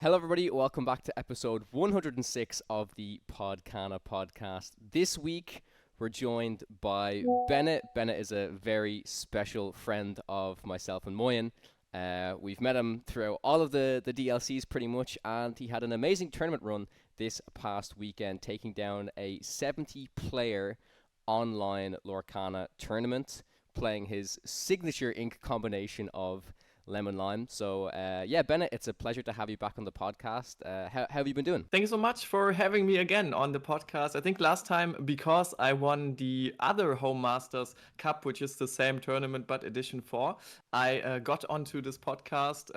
Hello, everybody. Welcome back to episode 106 of the Podcana podcast. This week, we're joined by Bennet. Bennet is a very special friend of myself and Moyen. We've met him throughout all of the DLCs pretty much, and he had an amazing tournament run this past weekend, taking down a 70-player online Lorcana tournament, playing his signature ink combination of lemon lime. So yeah, Bennett, it's a pleasure to have you back on the podcast. How have you been doing? Thank you so much for having me again on the podcast. I think last time, because I won the other Home Masters Cup, which is the same tournament but edition 4, I got onto this podcast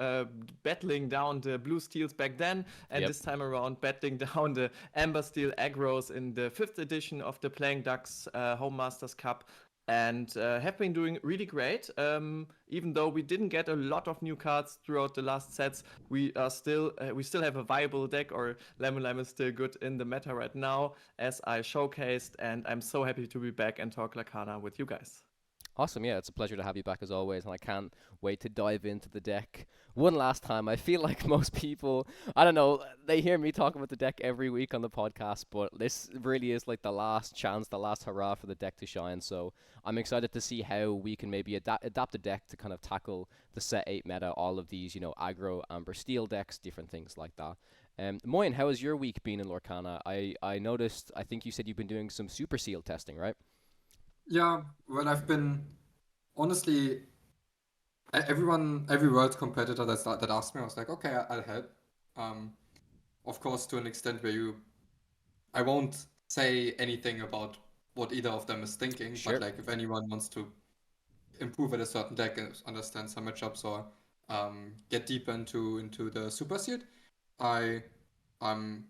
battling down the blue steels back then, and this time around battling down the amber steel aggros in the 5th edition of the Playing Ducks Home Masters Cup. And have been doing really great. Even though we didn't get a lot of new cards throughout the last sets, we still have a viable deck, or Lemon Lime is still good in the meta right now, as I showcased. And I'm so happy to be back and talk Lorcana with you guys. Awesome, yeah, it's a pleasure to have you back as always, and I can't wait to dive into the deck one last time. I feel like most people, I don't know, they hear me talk about the deck every week on the podcast, but this really is like the last chance, the last hurrah for the deck to shine. So I'm excited to see how we can maybe adapt the deck to kind of tackle the set 8 meta, all of these, aggro, amber, steel decks, different things like that. Moyen, how has your week been in Lorcana? I noticed, I think you said you've been doing some super seal testing, right? Yeah, well, I've been honestly every world competitor that asked me, I was like, okay, I'll help. Um, of course, to an extent where I won't say anything about what either of them is thinking, Sure. but like if anyone wants to improve at a certain deck and understand some matchups or get deeper into the super seed, I um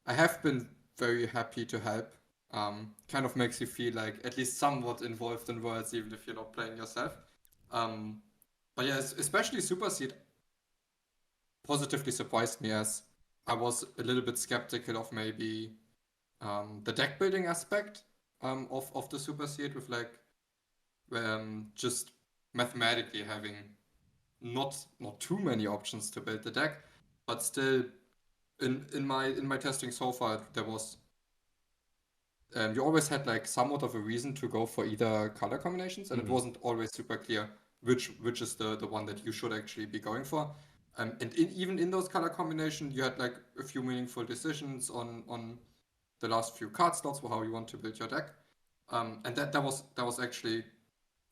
I have been very happy to help. Kind of makes you feel like at least somewhat involved in worlds, even if you're not playing yourself. Um, but yeah, especially Super Seed positively surprised me, as I was a little bit skeptical of maybe the deck building aspect of the Super Seed, with like just mathematically having not too many options to build the deck, but still in my testing so far there was you always had like somewhat of a reason to go for either color combinations, and it wasn't always super clear which is the one that you should actually be going for. And even in those color combinations, you had like a few meaningful decisions on the last few card slots for how you want to build your deck. And that was actually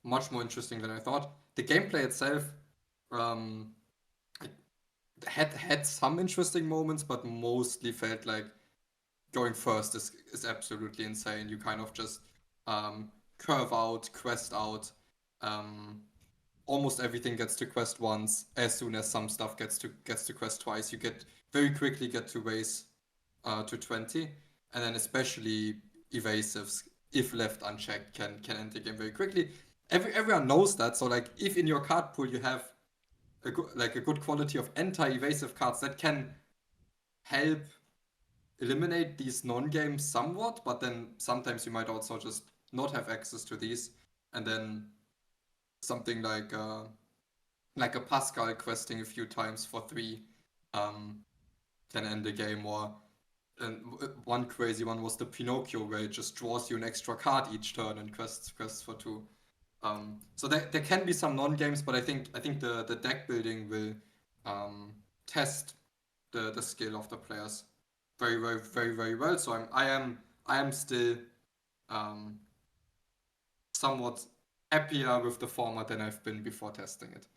much more interesting than I thought. The gameplay itself um, had some interesting moments, but mostly felt like going first is absolutely insane. You kind of just curve out, quest out. Um, Almost everything gets to quest once. As soon as some stuff gets to quest twice, you get very quickly get to raise to 20, and then especially evasives, if left unchecked, can end the game very quickly. Everyone knows that. So like, if in your card pool you have a good quality of anti-evasive cards, that can help eliminate these non-games somewhat, but then sometimes you might also just not have access to these, and then something like a Pascal questing a few times for 3 um, can end the game. Or and one crazy one was the Pinocchio, where it just draws you an extra card each turn and quests for 2. So there can be some non-games, but I think the deck building will test the skill of the players very, very, very, very well. So I am still um, somewhat happier with the format than I've been before testing it.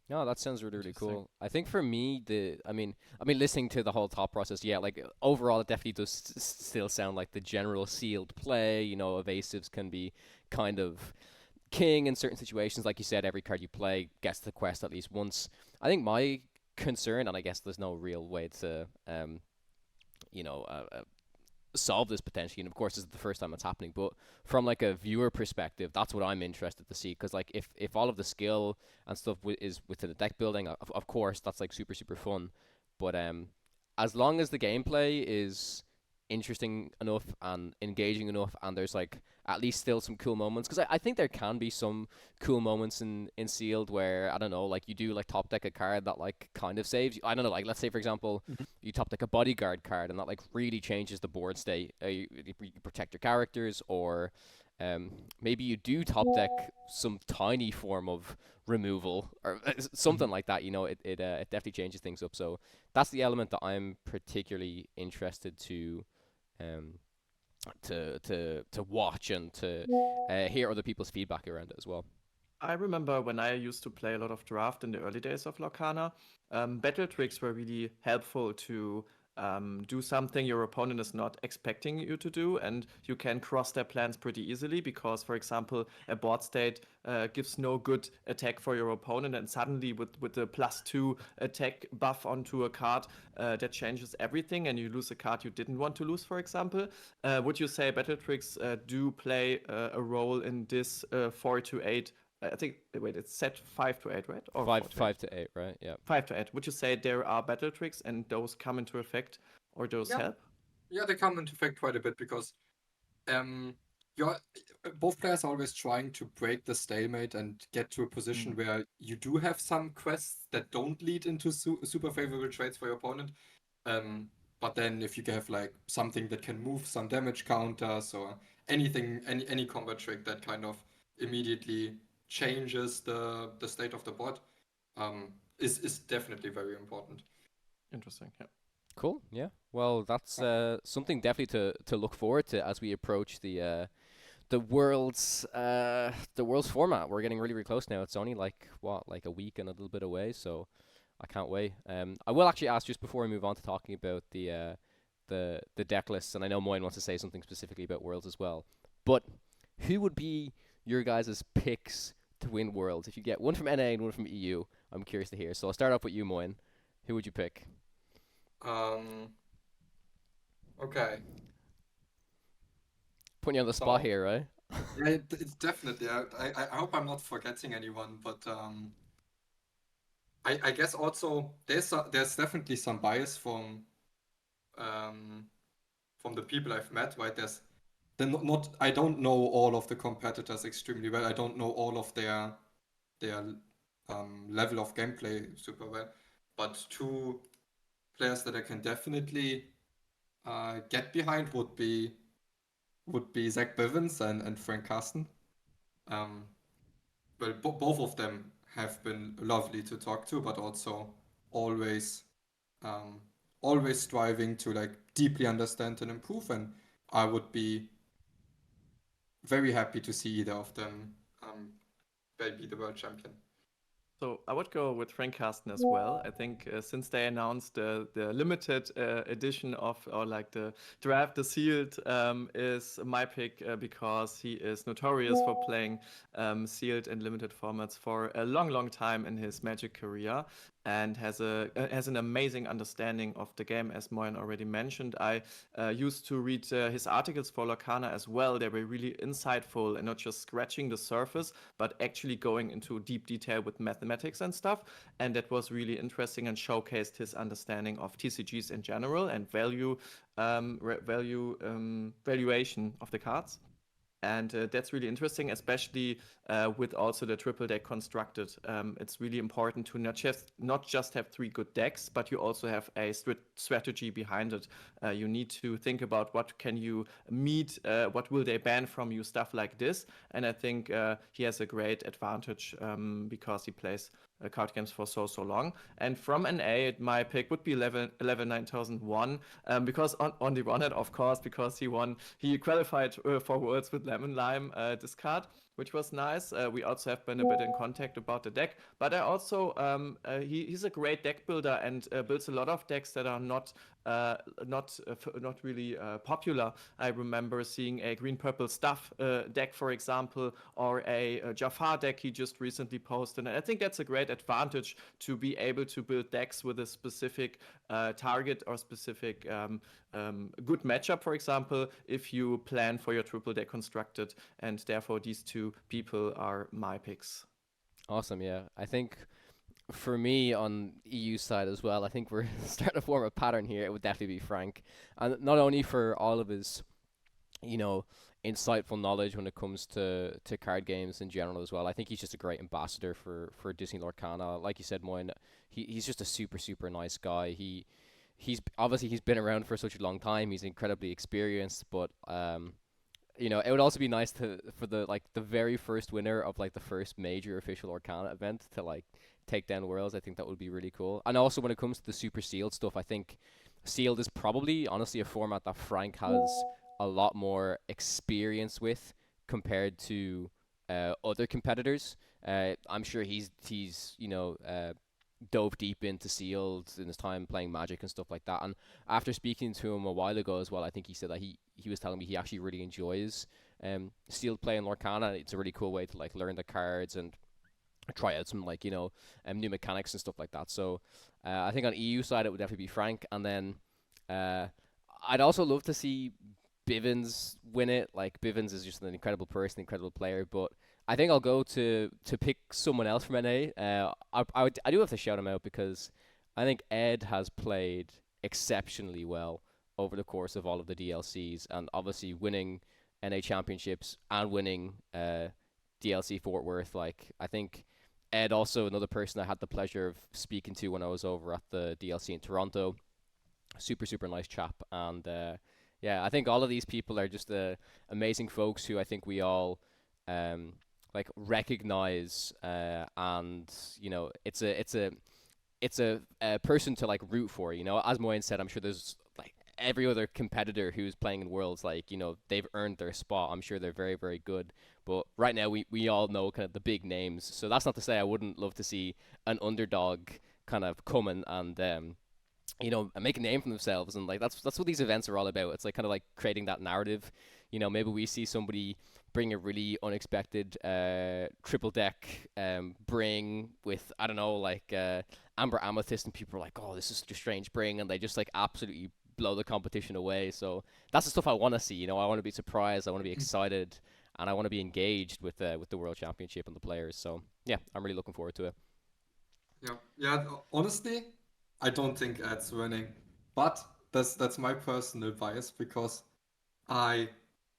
No, that sounds really, really Interesting. cool. I think for me, I mean, listening to the whole thought process, yeah, like overall, it definitely does still sound like the general sealed play. Evasives can be kind of king in certain situations. Like you said, every card you play gets the quest at least once. I think my concern, and I guess there's no real way to, you know, uh, uh, solve this potentially, and of course this is the first time it's happening, but from like a viewer perspective, that's what I'm interested to see, because like if all of the skill and stuff is within the deck building, of course that's like super super fun, but as long as the gameplay is interesting enough and engaging enough, and there's like at least still some cool moments, because I think there can be some cool moments in sealed where, I don't know, like you do like top deck a card that like kind of saves you. I don't know, like let's say for example you top deck a bodyguard card and that like really changes the board state. You protect your characters, or maybe you do top deck some tiny form of removal or something like that. You know, it definitely changes things up. So that's the element that I'm particularly interested um to watch and to hear other people's feedback around it as well. I remember when I used to play a lot of draft in the early days of Lorcana, battle tricks were really helpful to do something your opponent is not expecting you to do, and you can cross their plans pretty easily because, for example, a board state gives no good attack for your opponent, and suddenly with the +2 attack buff onto a card, that changes everything, and you lose a card you didn't want to lose, for example. Would you say battle tricks do play a role in this 4 to 8? I think, wait, it's set 5 to 8, right? Or 5 to 8, right? Yeah. 5 to 8. Would you say there are battle tricks and those come into effect, or those Yeah. help? Yeah, they come into effect quite a bit because you're both players are always trying to break the stalemate and get to a position where you do have some quests that don't lead into super favorable trades for your opponent. But then if you have like something that can move some damage counters or anything, any combat trick that kind of immediately changes the state of the board, is definitely very important. Interesting. Yeah. Cool. Yeah. Well, that's something definitely to look forward to as we approach the world's format. We're getting really, really close now. It's only like a week and a little bit away, so I can't wait. I will actually ask just before we move on to talking about the deck lists, and I know Moyen wants to say something specifically about Worlds as well. But who would be your guys' picks to win Worlds? If you get one from NA and one from EU, I'm curious to hear. So I'll start off with you, Moyen. Who would you pick? Okay. Putting you on the spot here, right? Yeah, it's definitely. I hope I'm not forgetting anyone, but I guess also there's definitely some bias from the people I've met, right? Not I don't know all of the competitors extremely well. I don't know all of their level of gameplay super well, but two players that I can definitely get behind would be Zach Bivens and Frank Carsten. Well, both of them have been lovely to talk to, but also always striving to like deeply understand and improve. And I would be very happy to see either of them be the world champion. So I would go with Frank Carsten as well. I think since they announced the limited edition of, or like the draft, the sealed, is my pick because he is notorious for playing sealed and limited formats for a long, long time in his Magic career, and has an amazing understanding of the game, as Moyen already mentioned. I used to read his articles for Lorcana as well. They were really insightful and not just scratching the surface, but actually going into deep detail with mathematics and stuff. And that was really interesting and showcased his understanding of TCGs in general and valuation of the cards. And that's really interesting, especially with also the triple deck constructed. It's really important to not just have 3 good decks, but you also have a strategy behind it. You need to think about what can you meet, what will they ban from you, stuff like this. And I think he has a great advantage because he plays card games for so long. And from NA, my pick would be 9001 because on the one hand, of course, because he qualified for Worlds with Lemon Lime this card, which was nice. We also have been a bit in contact about the deck, but I also he's a great deck builder and builds a lot of decks that are not really popular. I remember seeing a green purple stuff deck, for example, or a Jafar deck he just recently posted, and I think that's a great advantage to be able to build decks with a specific target or specific good matchup, for example, if you plan for your triple deck constructed, and therefore these two people are my picks. Awesome, yeah. I think for me on EU side as well, I think we're starting to form a pattern here. It would definitely be Frank, and not only for all of his you know, insightful knowledge when it comes to card games in general as well. I think he's just a great ambassador for Disney Lorcana. Like you said, Moyen, he's just a super nice guy. He's obviously he's been around for such a long time. He's incredibly experienced, but you know, it would also be nice to for the like the very first winner of like the first major official Arcana event to like take down Worlds. I think that would be really cool. And also when it comes to the super sealed stuff, I think sealed is probably honestly a format that Frank has a lot more experience with compared to other competitors. I'm sure he's you know dove deep into sealed in his time playing Magic and stuff like that. And after speaking to him a while ago as well, I think he said that he was telling me he actually really enjoys sealed play in Lorcana. It's a really cool way to like learn the cards and try out some like you know new mechanics and stuff like that. So I think on EU side it would definitely be Frank, and then uh, I'd also love to see Bivens win it. Like Bivens is just an incredible person, incredible player. But I think I'll go to pick someone else from NA. I do have to shout him out because I think Ed has played exceptionally well over the course of all of the DLCs, and obviously winning NA championships and winning DLC Fort Worth. Like I think Ed also another person I had the pleasure of speaking to when I was over at the DLC in Toronto. Super nice chap, and yeah, I think all of these people are just amazing folks who I think we all um, like recognize, and you know, it's a person to like root for. You know, as Moyen said, I'm sure there's like every other competitor who's playing in Worlds, like you know, they've earned their spot. I'm sure they're very good. But right now, we all know kind of the big names. So that's not to say I wouldn't love to see an underdog kind of coming and you know, and make a name for themselves, and like that's what these events are all about. It's like kind of like creating that narrative. You know, maybe we see somebody bring a really unexpected triple deck bring with I don't know like Amber Amethyst, and people are like, oh, this is such a strange bring, and they just like absolutely blow the competition away. So that's the stuff I want to see. You know, I want to be surprised, I want to be excited, and I want to be engaged with the World Championship and the players. So yeah, I'm really looking forward to it. Yeah. Honestly, I don't think Ed's winning, but that's my personal bias because I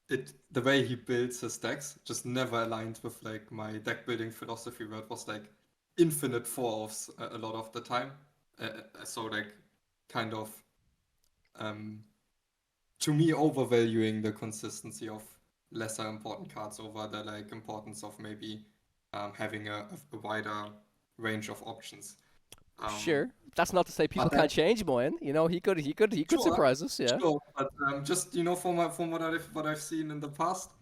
the way he builds his decks just never aligned with like my deck building philosophy, where it was like infinite four-offs a lot of the time. So like kind of um to me overvaluing the consistency of lesser important cards over the like importance of maybe having a wider range of options. Sure, that's not to say people But then, can't change, Moyen. You know, he could sure, surprise us. Yeah. sure, but just from what I've seen in the past,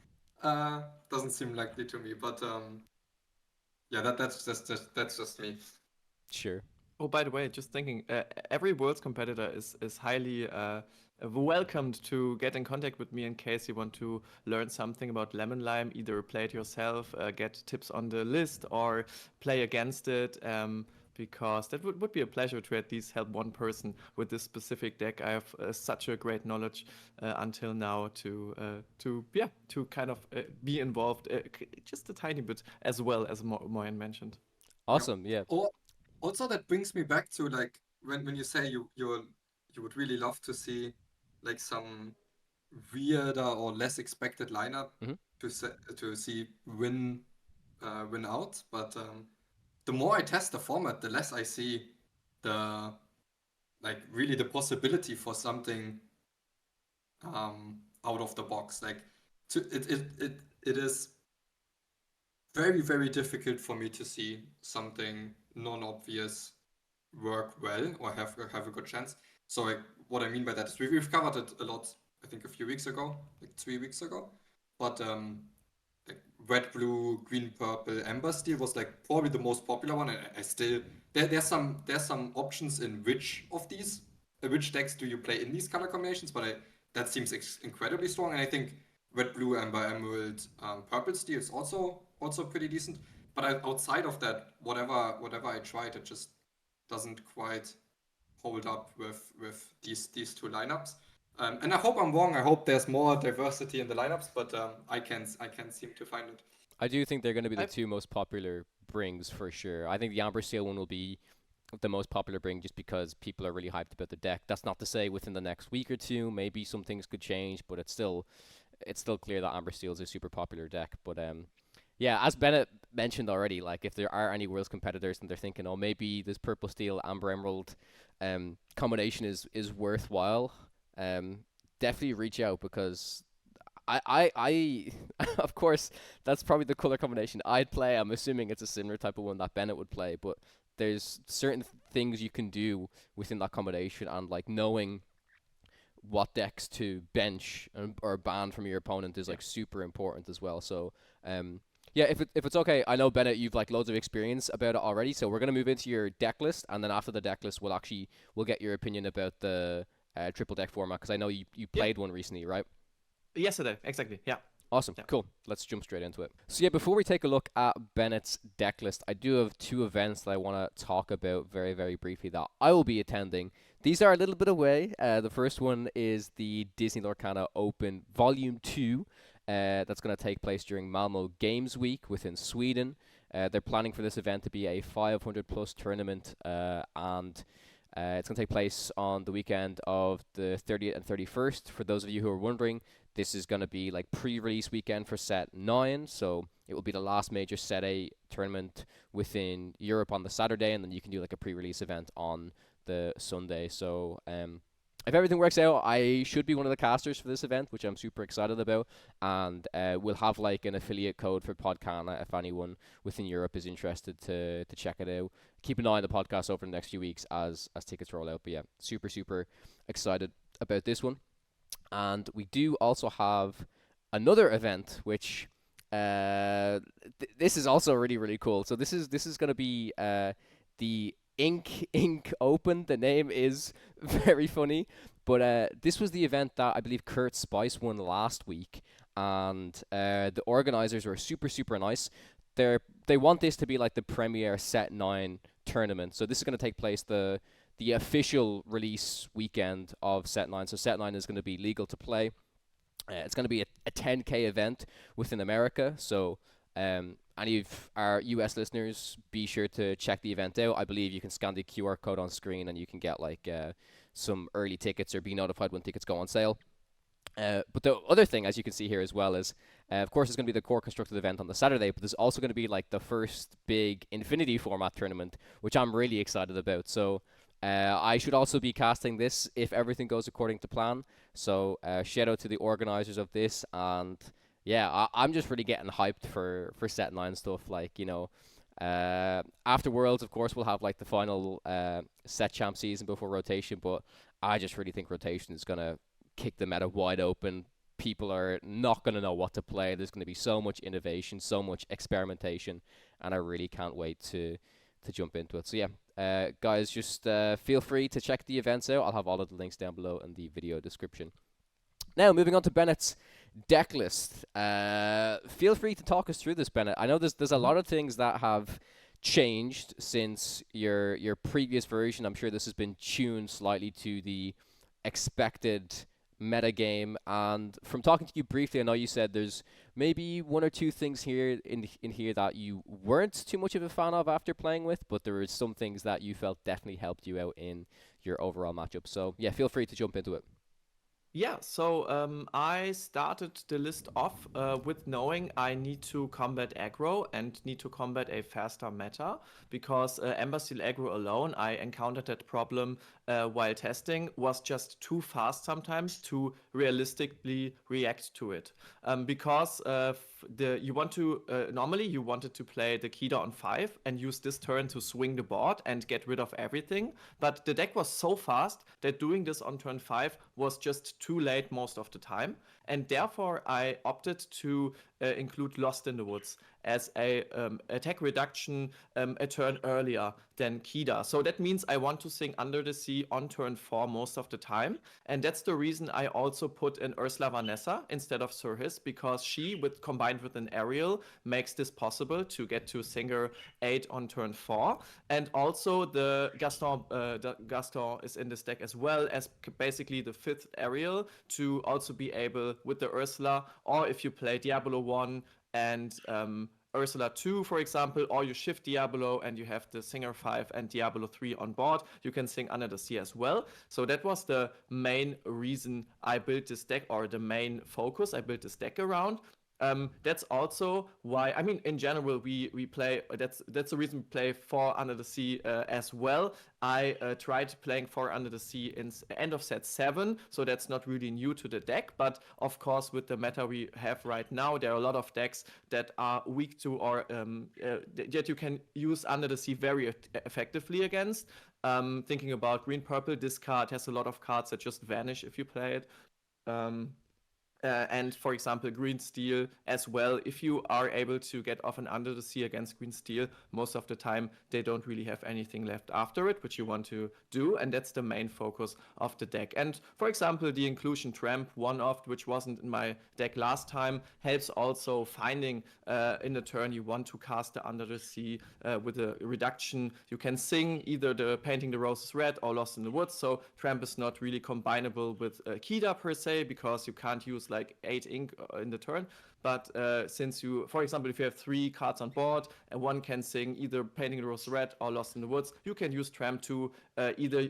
doesn't seem likely to me. But yeah, that's just me. Sure. Oh, by the way, just thinking, every Worlds competitor is highly welcomed to get in contact with me in case you want to learn something about Lemon Lime, either play it yourself, get tips on the list, or play against it. Because that would be a pleasure to at least help one person with this specific deck. I have such a great knowledge until now to kind of be involved just a tiny bit as well as Moyen mentioned. Yeah. Awesome. Yeah. Or also that brings me back to like when you say you would really love to see like some weirder or less expected lineup Hmm. to see win out, but the more I test the format, the less I see the like really the possibility for something out of the box. Like it is very difficult for me to see something non-obvious work well or have a good chance. So like what I mean by that is we've covered it a lot, I think a few weeks ago, like 3 weeks ago. But like red, blue, green, purple, amber steel was like probably the most popular one, and I still there's some options in which decks do you play in these color combinations, but that seems incredibly strong, and I think red, blue, amber, emerald, purple steel is also pretty decent. But outside of that, whatever I tried, it just doesn't quite hold up with these two lineups. And I hope I'm wrong. I hope there's more diversity in the lineups, but I can't seem to find it. I do think they're going to be the I two most popular brings for sure. I think the Amber Seal one will be the most popular bring just because people are really hyped about the deck. That's not to say within the next week or two, maybe some things could change, but it's still it's still clear that Amber Steel is a super popular deck. But yeah, as Bennett mentioned already, like if there are any Worlds competitors and they're thinking, oh, maybe this Purple Steel Amber Emerald combination is worthwhile, definitely reach out because I of course that's probably the color combination I'd play. I'm assuming it's a similar type of one that Bennett would play, but there's certain things you can do within that combination, and like knowing what decks to bench or ban from your opponent is like super important as well. So yeah, if it's okay, I know Bennett, you've like loads of experience about it already, so we're gonna move into your deck list, and then after the deck list, we'll get your opinion about the triple deck format, because I know you played one recently, right? Yesterday, exactly. Yeah. Awesome, cool. Let's jump straight into it. So yeah, before we take a look at Bennett's deck list, I do have two events that I want to talk about very, very briefly that I will be attending. These are a little bit away. The first one is the Disney Lorcana Open Volume 2. That's going to take place during Malmo Games Week within Sweden. They're planning for this event to be a 500 plus tournament, and it's going to take place on the weekend of the 30th and 31st. For those of you who are wondering, this is going to be like pre-release weekend for set 9, so it will be the last major set A tournament within Europe on the Saturday, and then you can do like a pre-release event on the Sunday. So if everything works out, I should be one of the casters for this event, which I'm super excited about, and we'll have like an affiliate code for Podcana if anyone within Europe is interested to check it out. Keep an eye on the podcast over the next few weeks as tickets roll out. But yeah, super excited about this one. And we do also have another event, which this is also really cool. So this is going to be the Ink Open. The name is very funny, but this was the event that I believe Kurt Spice won last week, and the organizers were super nice. They want this to be like the premier Set 9 tournament. So this is going to take place the official release weekend of Set 9. So Set 9 is going to be legal to play. It's going to be a 10K event within America. So any of our US listeners, be sure to check the event out. I believe you can scan the QR code on screen and you can get like some early tickets or be notified when tickets go on sale. But the other thing, as you can see here as well, is of course it's going to be the core constructed event on the Saturday, but there's also going to be like the first big Infinity format tournament, which I'm really excited about. So I should also be casting this if everything goes according to plan. So shout out to the organizers of this, and yeah, I'm just really getting hyped for Set 9 stuff. Like, you know, after Worlds, of course, we'll have like the final Set Champ season before rotation, but I just really think rotation is going to kick the meta wide open. People are not going to know what to play. There's going to be so much innovation, so much experimentation, and I really can't wait to jump into it. So yeah, guys, just feel free to check the events out. I'll have all of the links down below in the video description. Now, moving on to Bennett's deck list. Feel free to talk us through this, Bennett. I know there's a lot of things that have changed since your previous version. I'm sure this has been tuned slightly to the expected metagame, and from talking to you briefly, I know you said there's maybe one or two things here in here that you weren't too much of a fan of after playing with, but there were some things that you felt definitely helped you out in your overall matchup. So yeah, feel free to jump into it. Yeah, so I started the list off with knowing I need to combat aggro and need to combat a faster meta, because Ember Steel aggro alone, I encountered that problem while testing, was just too fast sometimes to realistically react to it. Because you want to normally you wanted to play the Kida on 5 and use this turn to swing the board and get rid of everything, but the deck was so fast that doing this on turn 5 was just too late most of the time, and therefore I opted to include Lost in the Woods as a attack reduction a turn earlier than Kida. So that means I want to sing Under the Sea on turn 4 most of the time, and that's the reason I also put in Ursula Vanessa instead of Surhis, because she, combined with an Ariel, makes this possible to get to Singer 8 on turn 4, and also the Gaston is in this deck as well as basically the 5th Ariel to also be able with the Ursula, or if you play Diablo 1 and Ursula 2, for example, or you shift Diablo and you have the Singer 5 and Diablo 3 on board, you can sing Under the Sea as well. So that was the main reason I built this deck, or the main focus I built this deck around. That's also why, I mean, in general, we play, that's the reason we play 4 Under the Sea as well. I tried playing 4 Under the Sea in end of set 7, so that's not really new to the deck, but of course with the meta we have right now, there are a lot of decks that are weak to, or that you can use Under the Sea very effectively against. Thinking about green-purple, this card has a lot of cards that just vanish if you play it. And for example, green steel as well. If you are able to get off an Under the Sea against green steel, most of the time they don't really have anything left after it, which you want to do, and that's the main focus of the deck. And for example, the inclusion tramp one-off, which wasn't in my deck last time, helps also finding in the turn you want to cast the Under the Sea with a reduction. You can sing either the Painting the Roses Red or Lost in the Woods, so tramp is not really combinable with Kida per se, because you can't use like 8 ink in the turn. But since you, for example, if you have 3 cards on board and one can sing either Painting the Rose Red or Lost in the Woods, you can use Tramp to either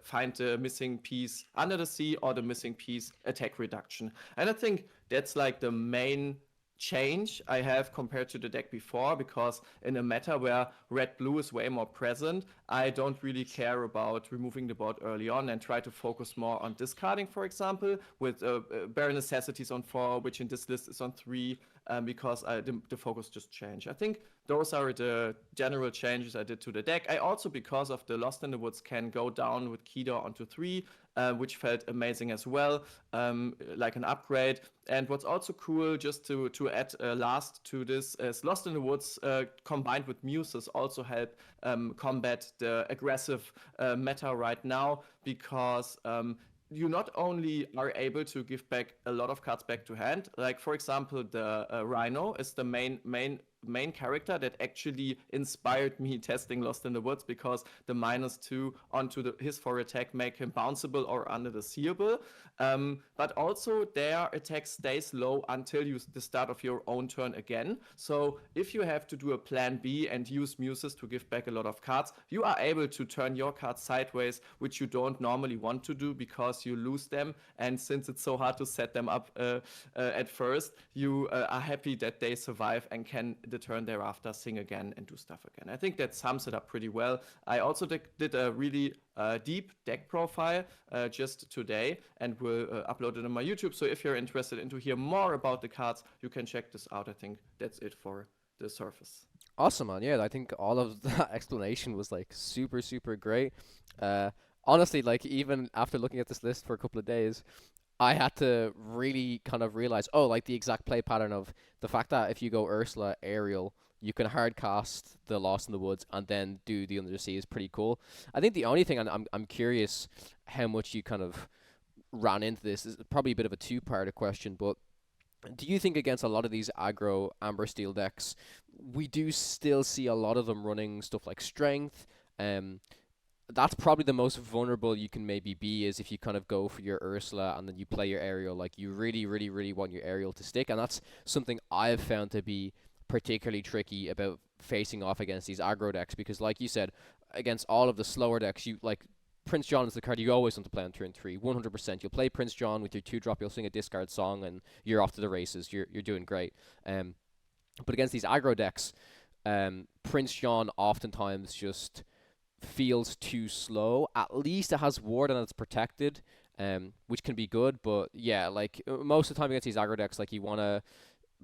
find the missing piece Under the Sea or the missing piece attack reduction. And I think that's like the main change I have compared to the deck before, because in a meta where red-blue is way more present, I don't really care about removing the board early on and try to focus more on discarding, for example, with Bare Necessities on 4, which in this list is on 3, because the focus just changed. I think those are the general changes I did to the deck. I also, because of the Lost in the Woods, can go down with Kida onto 3, which felt amazing as well, like an upgrade. And what's also cool, just to add last to this, is Lost in the Woods combined with Muses also help combat the aggressive meta right now, because you not only are able to give back a lot of cards back to hand, like for example the Rhino is the main character that actually inspired me testing Lost in the Woods, because the -2 onto his 4 attack make him bounceable or under the seeable. But also their attack stays low until the start of your own turn again. So if you have to do a plan B and use Muses to give back a lot of cards, you are able to turn your cards sideways, which you don't normally want to do because you lose them. And since it's so hard to set them up at first, you are happy that they survive and can the turn thereafter sing again and do stuff again. I think that sums it up pretty well. I also did a really deep deck profile just today, and will upload it on my YouTube. So if you're interested in to hear more about the cards, you can check this out. I think that's it for the surface. Awesome, man. Yeah, I think all of that explanation was like super, super great. Honestly, like even after looking at this list for a couple of days, I had to really kind of realize, like the exact play pattern of the fact that if you go Ursula, Aerial, you can hard cast the Lost in the Woods and then do the Under the Sea is pretty cool. I think the only thing I'm curious how much you kind of ran into this is probably a bit of a two-part question, but do you think against a lot of these aggro Amber Steel decks, we do still see a lot of them running stuff like Strength? That's probably the most vulnerable you can maybe be, is if you kind of go for your Ursula and then you play your Aerial. Like, you really, really, really want your Aerial to stick, and that's something I've found to be particularly tricky about facing off against these aggro decks, because like you said, against all of the slower decks, you like Prince John is the card you always want to play on turn 3, 100%. You'll play Prince John with your 2-drop, you'll sing a discard song, and you're off to the races. You're doing great. But against these aggro decks, Prince John oftentimes just feels too slow. At least it has ward and it's protected, which can be good. But yeah, like most of the time against these aggro decks, like you want to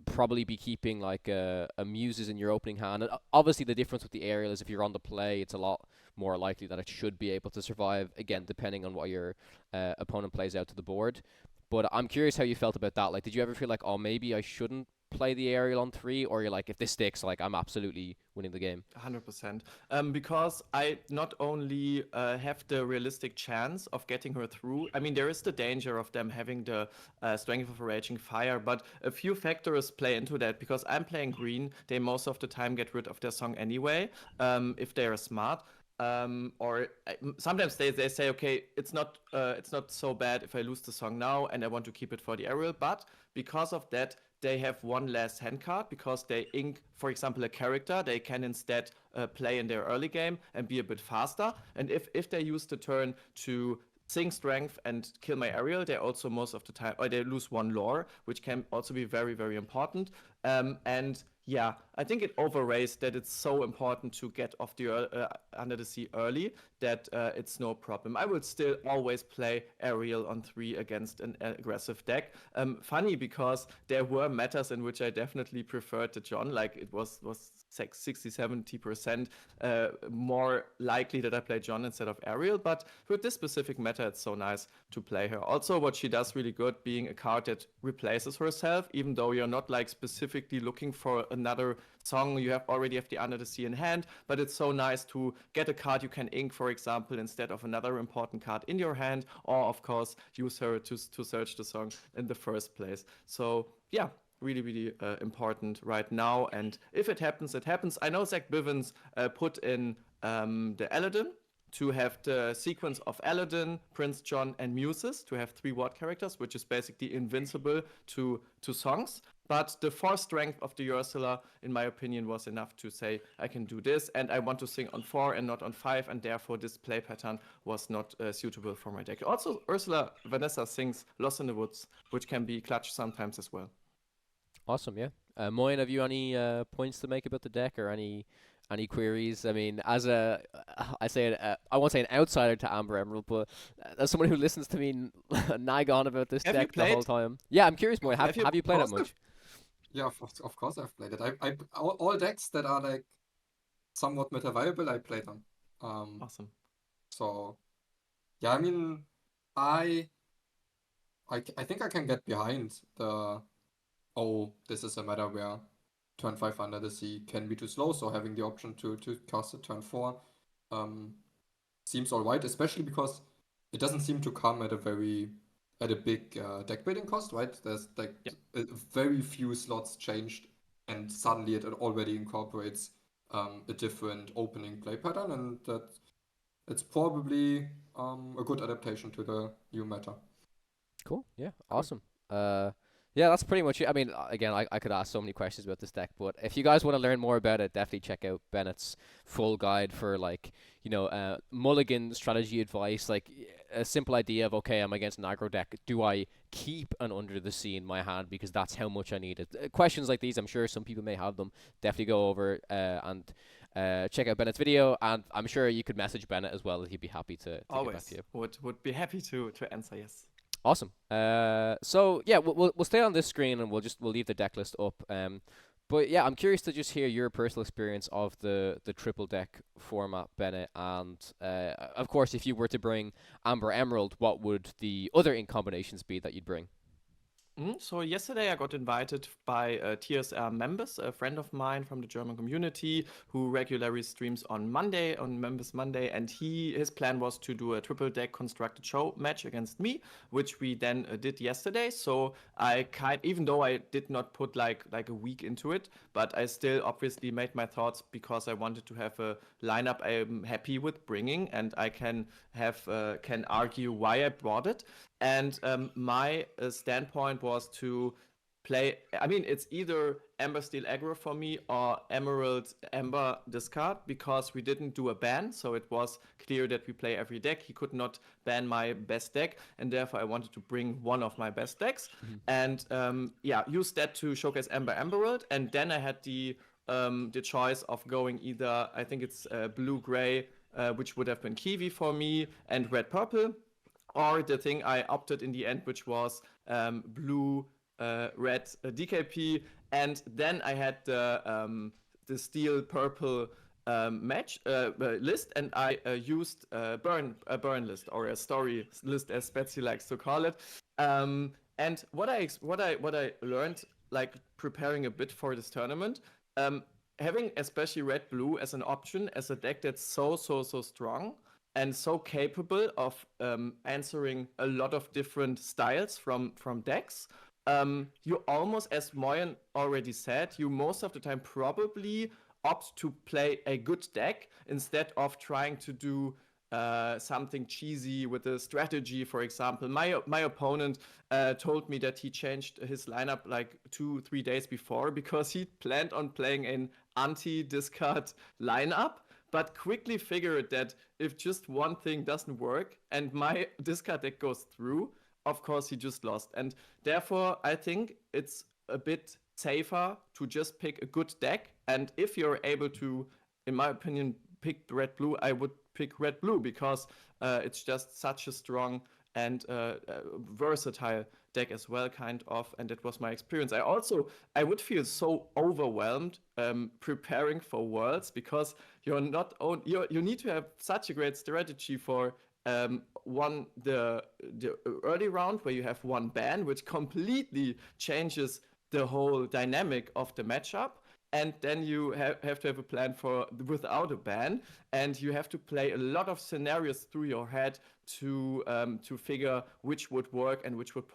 probably be keeping like a Muses in your opening hand. And obviously the difference with the Aerial is if you're on the play, it's a lot more likely that it should be able to survive, again, depending on what your opponent plays out to the board. But I'm curious how you felt about that. Like, did you ever feel like, maybe I shouldn't play the Aerial on 3, or you're like, if this sticks, like I'm absolutely winning the game? 100%. Because I not only have the realistic chance of getting her through, I mean, there is the danger of them having the Strength of a Raging Fire, but a few factors play into that. Because I'm playing green, they most of the time get rid of their song anyway, if they are smart. Sometimes they say, okay, it's not so bad if I lose the song now and I want to keep it for the aerial, but because of that they have one less hand card because they ink, for example, a character they can instead play in their early game and be a bit faster. And if they use the turn to sing strength and kill my aerial, they also most of the time, or they lose one lore, which can also be very, very important. And yeah, I think it overrates that it's so important to get off the under the sea early that it's no problem. I would still always play aerial on 3 against an aggressive deck. Funny because there were metas in which I definitely preferred the John, like it was 60-70% more likely that I play John instead of Ariel, but with this specific meta it's so nice to play her. Also what she does really good, being a card that replaces herself, even though you're not like specifically looking for another song, you already have the Under the Sea in hand, but it's so nice to get a card you can ink, for example, instead of another important card in your hand, or of course use her to search the song in the first place. So yeah, really, really important right now. And if it happens, it happens. I know Zach Bivens put in the Aladdin to have the sequence of Aladdin, Prince John, and Muses to have 3 ward characters, which is basically invincible to songs. But the 4 strength of the Ursula, in my opinion, was enough to say, I can do this, and I want to sing on 4 and not on 5, and therefore this play pattern was not suitable for my deck. Also, Ursula Vanessa sings Lost in the Woods, which can be clutch sometimes as well. Awesome, yeah. Moyen, have you any points to make about the deck or any queries? I mean, as I won't say an outsider to Amber Emerald, but as someone who listens to me nag on about this deck the whole time. Yeah, I'm curious, Moyen, have you played it much? Yeah, of course I've played it. All decks that are like somewhat meta viable, I play them. Awesome. So yeah, I mean, I think I can get behind the this is a meta where turn 5 Under the Sea can be too slow, so having the option to cast it turn 4 seems alright, especially because it doesn't seem to come at a big deck building cost, right? There's like very few slots changed, and suddenly it already incorporates a different opening play pattern, and it's probably a good adaptation to the new meta. Cool. Yeah. Awesome. Yeah, that's pretty much it. I mean, again, I could ask so many questions about this deck, but if you guys want to learn more about it, definitely check out Bennett's full guide for mulligan strategy advice, like a simple idea of, okay, I'm against an aggro deck. Do I keep an Under the Sea in my hand because that's how much I need it? Questions like these, I'm sure some people may have them. Definitely go over and check out Bennett's video, and I'm sure you could message Bennett as well. He'd be happy to get back to you. Would be happy to answer, yes. Awesome. So yeah, we'll stay on this screen and we'll leave the deck list up. But yeah, I'm curious to just hear your personal experience of the triple deck format, Bennett, and of course, if you were to bring Amber Emerald, what would the other ink combinations be that you'd bring? So yesterday I got invited by TSR members, a friend of mine from the German community who regularly streams on Members Monday, and his plan was to do a triple deck constructed show match against me, which we then did yesterday. So even though I did not put like a week into it, but I still obviously made my thoughts because I wanted to have a lineup I'm happy with bringing, and I can argue why I brought it. And my standpoint was to play, I mean, it's either Ember Steel aggro for me or Emerald Ember discard, because we didn't do a ban, so it was clear that we play every deck. He could not ban my best deck, and therefore I wanted to bring one of my best decks. And use that to showcase Ember Emerald. And then I had the choice of going either, I think it's blue-gray, which would have been Kiwi for me, and red-purple, or the thing I opted in the end, which was blue, red DKP, and then I had the steel purple match list, and I used a burn list, or a story list, as Betsy likes to call it. And what I learned, like preparing a bit for this tournament, having especially red blue as an option, as a deck that's so strong and so capable of answering a lot of different styles from decks. You almost, as Moyen already said, you most of the time probably opt to play a good deck instead of trying to do something cheesy with a strategy, for example. My opponent told me that he changed his lineup like 2-3 days before because he planned on playing an anti-discard lineup, but quickly figured that if just one thing doesn't work and my discard deck goes through, of course he just lost. And therefore, I think it's a bit safer to just pick a good deck. And if you're able to, in my opinion, pick red blue, I would pick red blue because it's just such a strong and versatile deck as well, kind of. And that was my experience. I would feel so overwhelmed preparing for Worlds because you're not you need to have such a great strategy for the early round where you have one ban, which completely changes the whole dynamic of the matchup. And then you have to have a plan for without a ban, and you have to play a lot of scenarios through your head to figure which would work and which would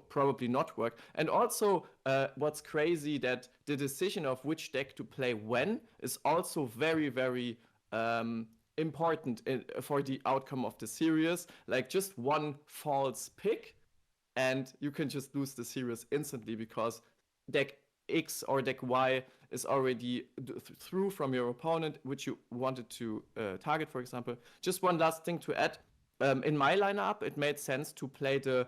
probably not work. And also, what's crazy that the decision of which deck to play when is also very, very important for the outcome of the series. Like just one false pick, and you can just lose the series instantly because deck X or deck Y is already through from your opponent, which you wanted to target, for example. Just one last thing to add. In my lineup, it made sense to play the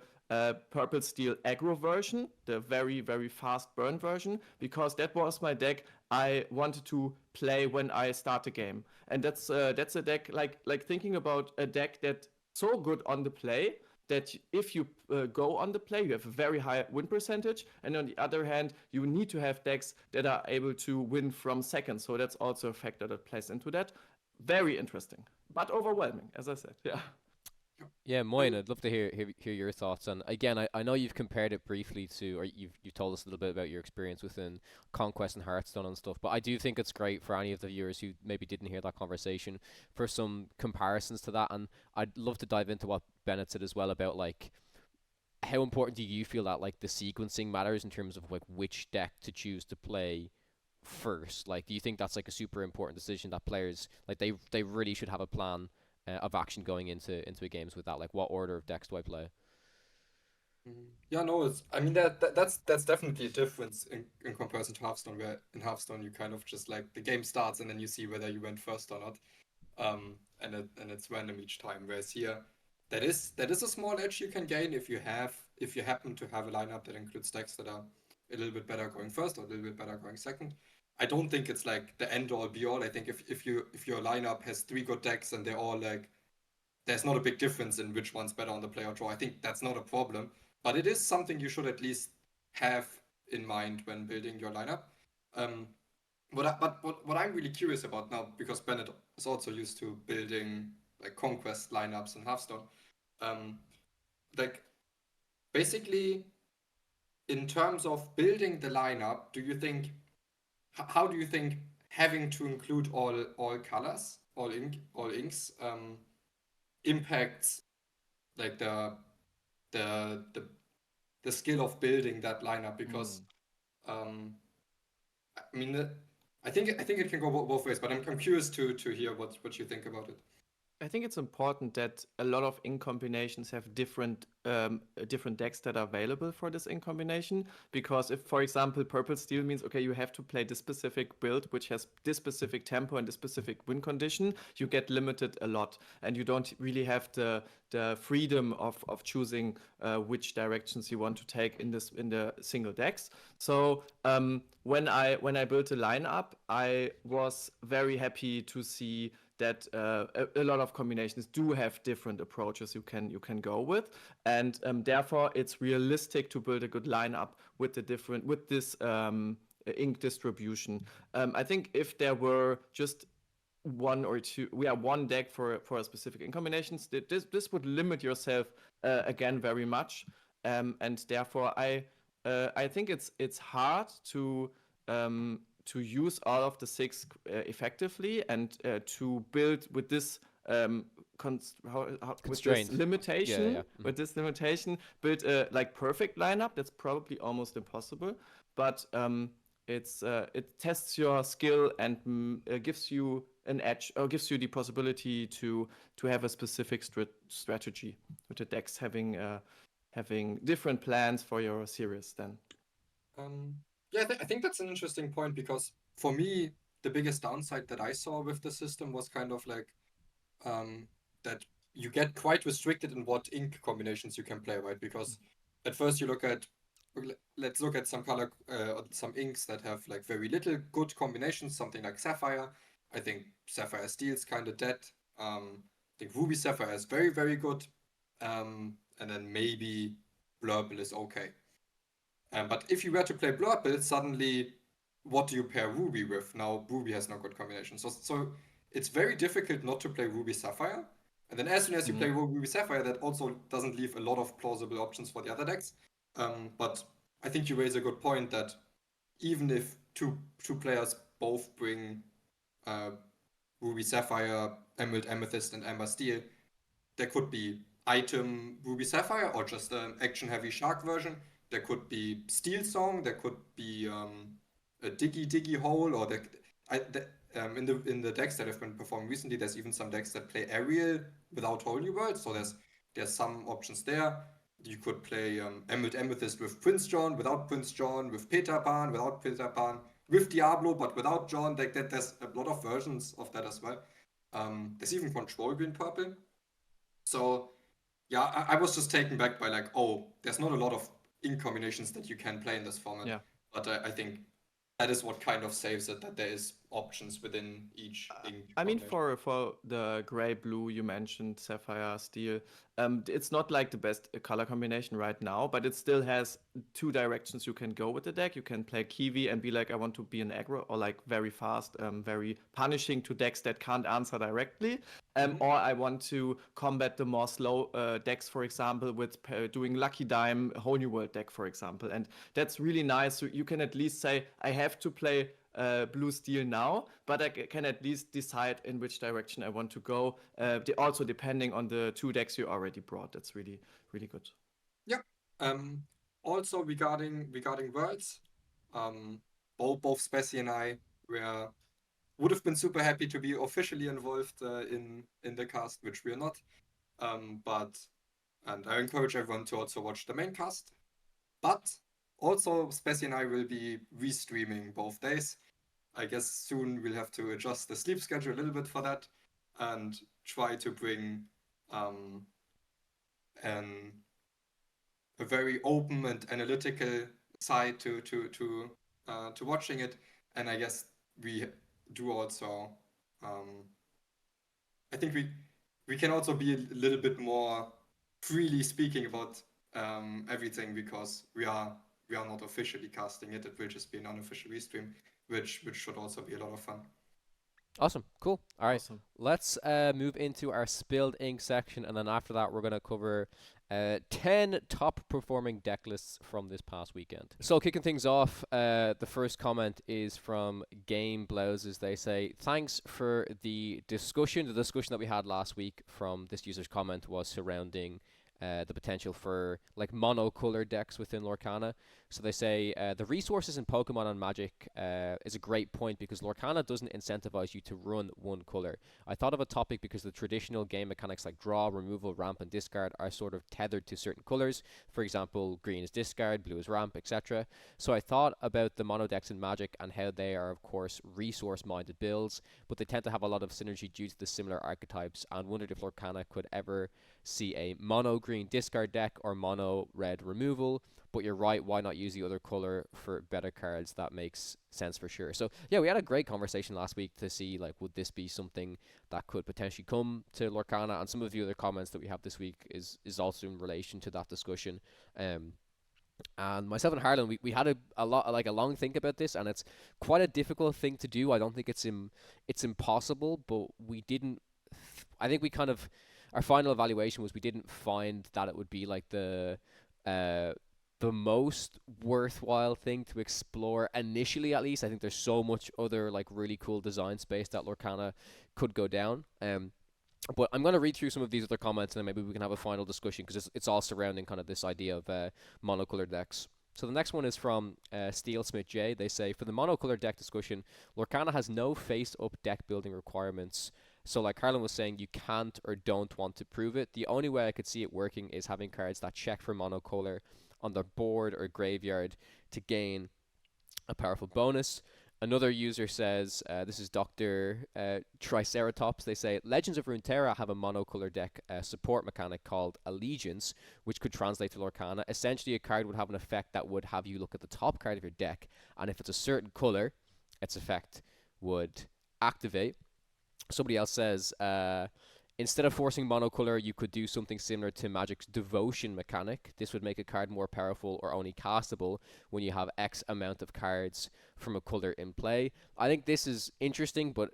purple steel aggro version, the very, very fast burn version, because that was my deck I wanted to play when I start the game. And that's a deck like thinking about a deck that's so good on the play that if you go on the play, you have a very high win percentage. And on the other hand, you need to have decks that are able to win from second. So that's also a factor that plays into that. Very interesting, but overwhelming, as I said. Yeah. Yeah, Moyen, I'd love to hear your thoughts. And again, I know you've compared it briefly to, or you've told us a little bit about your experience within Conquest and Hearthstone and stuff. But I do think it's great for any of the viewers who maybe didn't hear that conversation for some comparisons to that. And I'd love to dive into what Bennett said as well about like how important do you feel that like the sequencing matters in terms of like which deck to choose to play first? Like, do you think that's like a super important decision that players like they really should have a plan of action going into games with that? Like, what order of decks do I play? Yeah, no, I mean that's definitely a difference in comparison to Hearthstone, where in Hearthstone you kind of just like the game starts and then you see whether you went first or not, and it's random each time. Whereas here, that is a small edge you can gain if you happen to have a lineup that includes decks that are a little bit better going first or a little bit better going second. I don't think it's like the end all be all. I think if your lineup has 3 good decks and they're all like, there's not a big difference in which one's better on the play or draw. I think that's not a problem, but it is something you should at least have in mind when building your lineup. What I'm really curious about now, because Bennett is also used to building like conquest lineups in Hearthstone, like basically in terms of building the lineup, how do you think having to include all colors, all inks, impacts like the skill of building that lineup? Because I mean, I think it can go both ways, but I'm curious to hear what you think about it. I think it's important that a lot of ink combinations have different decks that are available for this ink combination. Because if, for example, purple steel means, okay, you have to play this specific build, which has this specific tempo and this specific win condition, you get limited a lot. And you don't really have the freedom of choosing which directions you want to take in the single decks. So when I built a lineup, I was very happy to see that a lot of combinations do have different approaches you can go with, and therefore it's realistic to build a good lineup with this ink distribution. I think if there were just one or two, one deck for a specific ink combinations, this would limit yourself again very much, and therefore I think it's hard to use all of the 6 effectively and to build with this with this limitation. Mm-hmm. With this limitation, build a like perfect lineup. That's probably almost impossible. But it tests your skill and gives you an edge, or gives you the possibility to have a specific strategy, with the decks having different plans for your series then. Yeah, I think that's an interesting point, because for me, the biggest downside that I saw with the system was kind of like that you get quite restricted in what ink combinations you can play, right? Because at first you look at, let's look at some color, some inks that have like very little good combinations, something like Sapphire. I think Sapphire Steel's kind of dead. I think Ruby Sapphire is very, very good. And then maybe Blurple is okay. But if you were to play Blurple, suddenly, what do you pair Ruby with? Now, Ruby has no good combination. So it's very difficult not to play Ruby Sapphire. And then as soon as you play Ruby Sapphire, that also doesn't leave a lot of plausible options for the other decks. But I think you raise a good point that even if two players both bring Ruby Sapphire, Emerald Amethyst, and Amber Steel, there could be item Ruby Sapphire or just an action-heavy Shark version. There could be Steel Song. There could be a Diggy Hole, or in the decks that have been performed recently, there's even some decks that play Ariel without Holy World. So there's some options there. You could play Emerald Amethyst with Prince John, without Prince John, with Peter Pan, without Peter Pan, with Diablo, but without John. There's a lot of versions of that as well. There's even Control Green Purple. So yeah, I was just taken back by like, oh, there's not a lot of ink combinations that you can play in this format. Yeah. But I think that is what kind of saves it, that there is options within each ink. I mean, for the gray blue you mentioned, Sapphire Steel, it's not like the best color combination right now, but it still has two directions you can go with the deck. You can play Kiwi and be like, I want to be an aggro, or like very fast, very punishing to decks that can't answer directly. Or I want to combat the more slow decks, for example, with doing Lucky Dime, Whole New World deck, for example. And that's really nice. So you can at least say, I have to play blue steel now, but I can at least decide in which direction I want to go. Also depending on the two decks you already brought. That's really, really good. Yeah. Also regarding worlds, both Spessy and I would have been super happy to be officially involved in the cast, which we are not. And I encourage everyone to also watch the main cast. But also, Spessy and I will be restreaming both days. I guess soon we'll have to adjust the sleep schedule a little bit for that, and try to bring a very open and analytical side to watching it. And I guess we do also. I think we can also be a little bit more freely speaking about everything, because we are not officially casting it. It will just be an unofficial restream, which should also be a lot of fun. Awesome. Cool. All right. Awesome. Let's move into our spilled ink section, and then after that, we're going to cover 10 top performing deck lists from this past weekend. So kicking things off, the first comment is from Game Blouses. They say, thanks for the discussion. The discussion that we had last week from this user's comment was surrounding the potential for like monocolor decks within Lorcana. So they say the resources in Pokemon and Magic is a great point, because Lorcana doesn't incentivize you to run one color. I thought of a topic because the traditional game mechanics like draw, removal, ramp, and discard are sort of tethered to certain colors. For example, green is discard, blue is ramp, etc. So I thought about the mono decks in Magic and how they are, of course, resource-minded builds, but they tend to have a lot of synergy due to the similar archetypes, and wondered if Lorcana could ever see a mono green discard deck or mono red removal. But you're right, why not use the other color for better cards? That makes sense for sure. So yeah, we had a great conversation last week to see, like, would this be something that could potentially come to Lorcana? And some of the other comments that we have this week is also in relation to that discussion. And myself and Harlan, we had a long think about this, and it's quite a difficult thing to do. I don't think it's impossible, but we didn't. I think we kind of, our final evaluation was we didn't find that it would be like the most worthwhile thing to explore initially, at least. I think there's so much other like really cool design space that Lorcana could go down. But I'm going to read through some of these other comments, and then maybe we can have a final discussion, because it's all surrounding kind of this idea of monocolor decks. So the next one is from Steelsmith J. They say, for the monocolor deck discussion, Lorcana has no face-up deck building requirements. So like Harlan was saying, you can't or don't want to prove it. The only way I could see it working is having cards that check for monocolor on their board or graveyard to gain a powerful bonus. Another user says, this is Dr. Triceratops. They say, Legends of Runeterra have a monocolor deck support mechanic called Allegiance, which could translate to Lorcana. Essentially, a card would have an effect that would have you look at the top card of your deck, and if it's a certain color, its effect would activate. Somebody else says, instead of forcing monocolor, you could do something similar to Magic's Devotion mechanic. This would make a card more powerful or only castable when you have X amount of cards from a color in play. I think this is interesting, but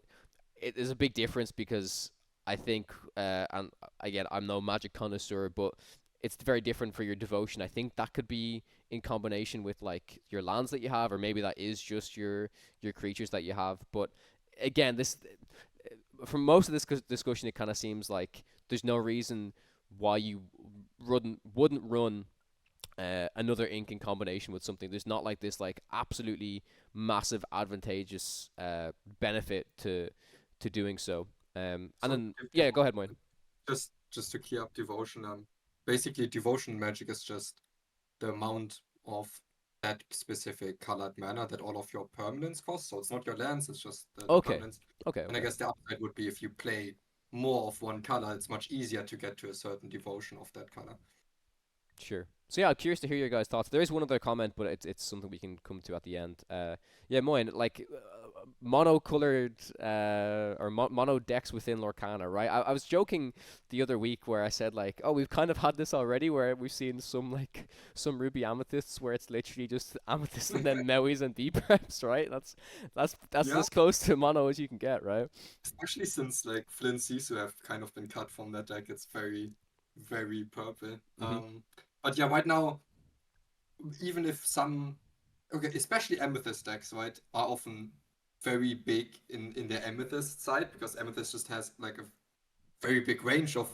it is a big difference because I think, and again, I'm no Magic connoisseur, but it's very different for your Devotion. I think that could be in combination with like your lands that you have, or maybe that is just your creatures that you have. But again, this from most of this discussion, it kind of seems like there's no reason why you wouldn't run another ink in combination with something. There's not like this like absolutely massive advantageous benefit to doing so. And then yeah, go ahead, Moyen. Just to clear up Devotion, basically Devotion magic is just the amount of that specific colored mana that all of your permanents cost. So it's not your lands, it's just the permanents. Okay. And I guess the upside would be if you play more of one color, it's much easier to get to a certain devotion of that color. Sure. So yeah, I'm curious to hear your guys' thoughts. There is one other comment, but it's something we can come to at the end. Yeah, Moyen, like monocolored or mono decks within Lorcana, right? I was joking the other week where I said like, oh, we've kind of had this already, where we've seen some ruby amethysts where it's literally just amethyst and then Mauis and deep preps, right? That's as close to mono as you can get, right? Especially since like Flint Sisu have kind of been cut from that deck. It's very, very purple. But yeah, right now, even if especially Amethyst decks, right, are often very big in their Amethyst side, because Amethyst just has like a very big range of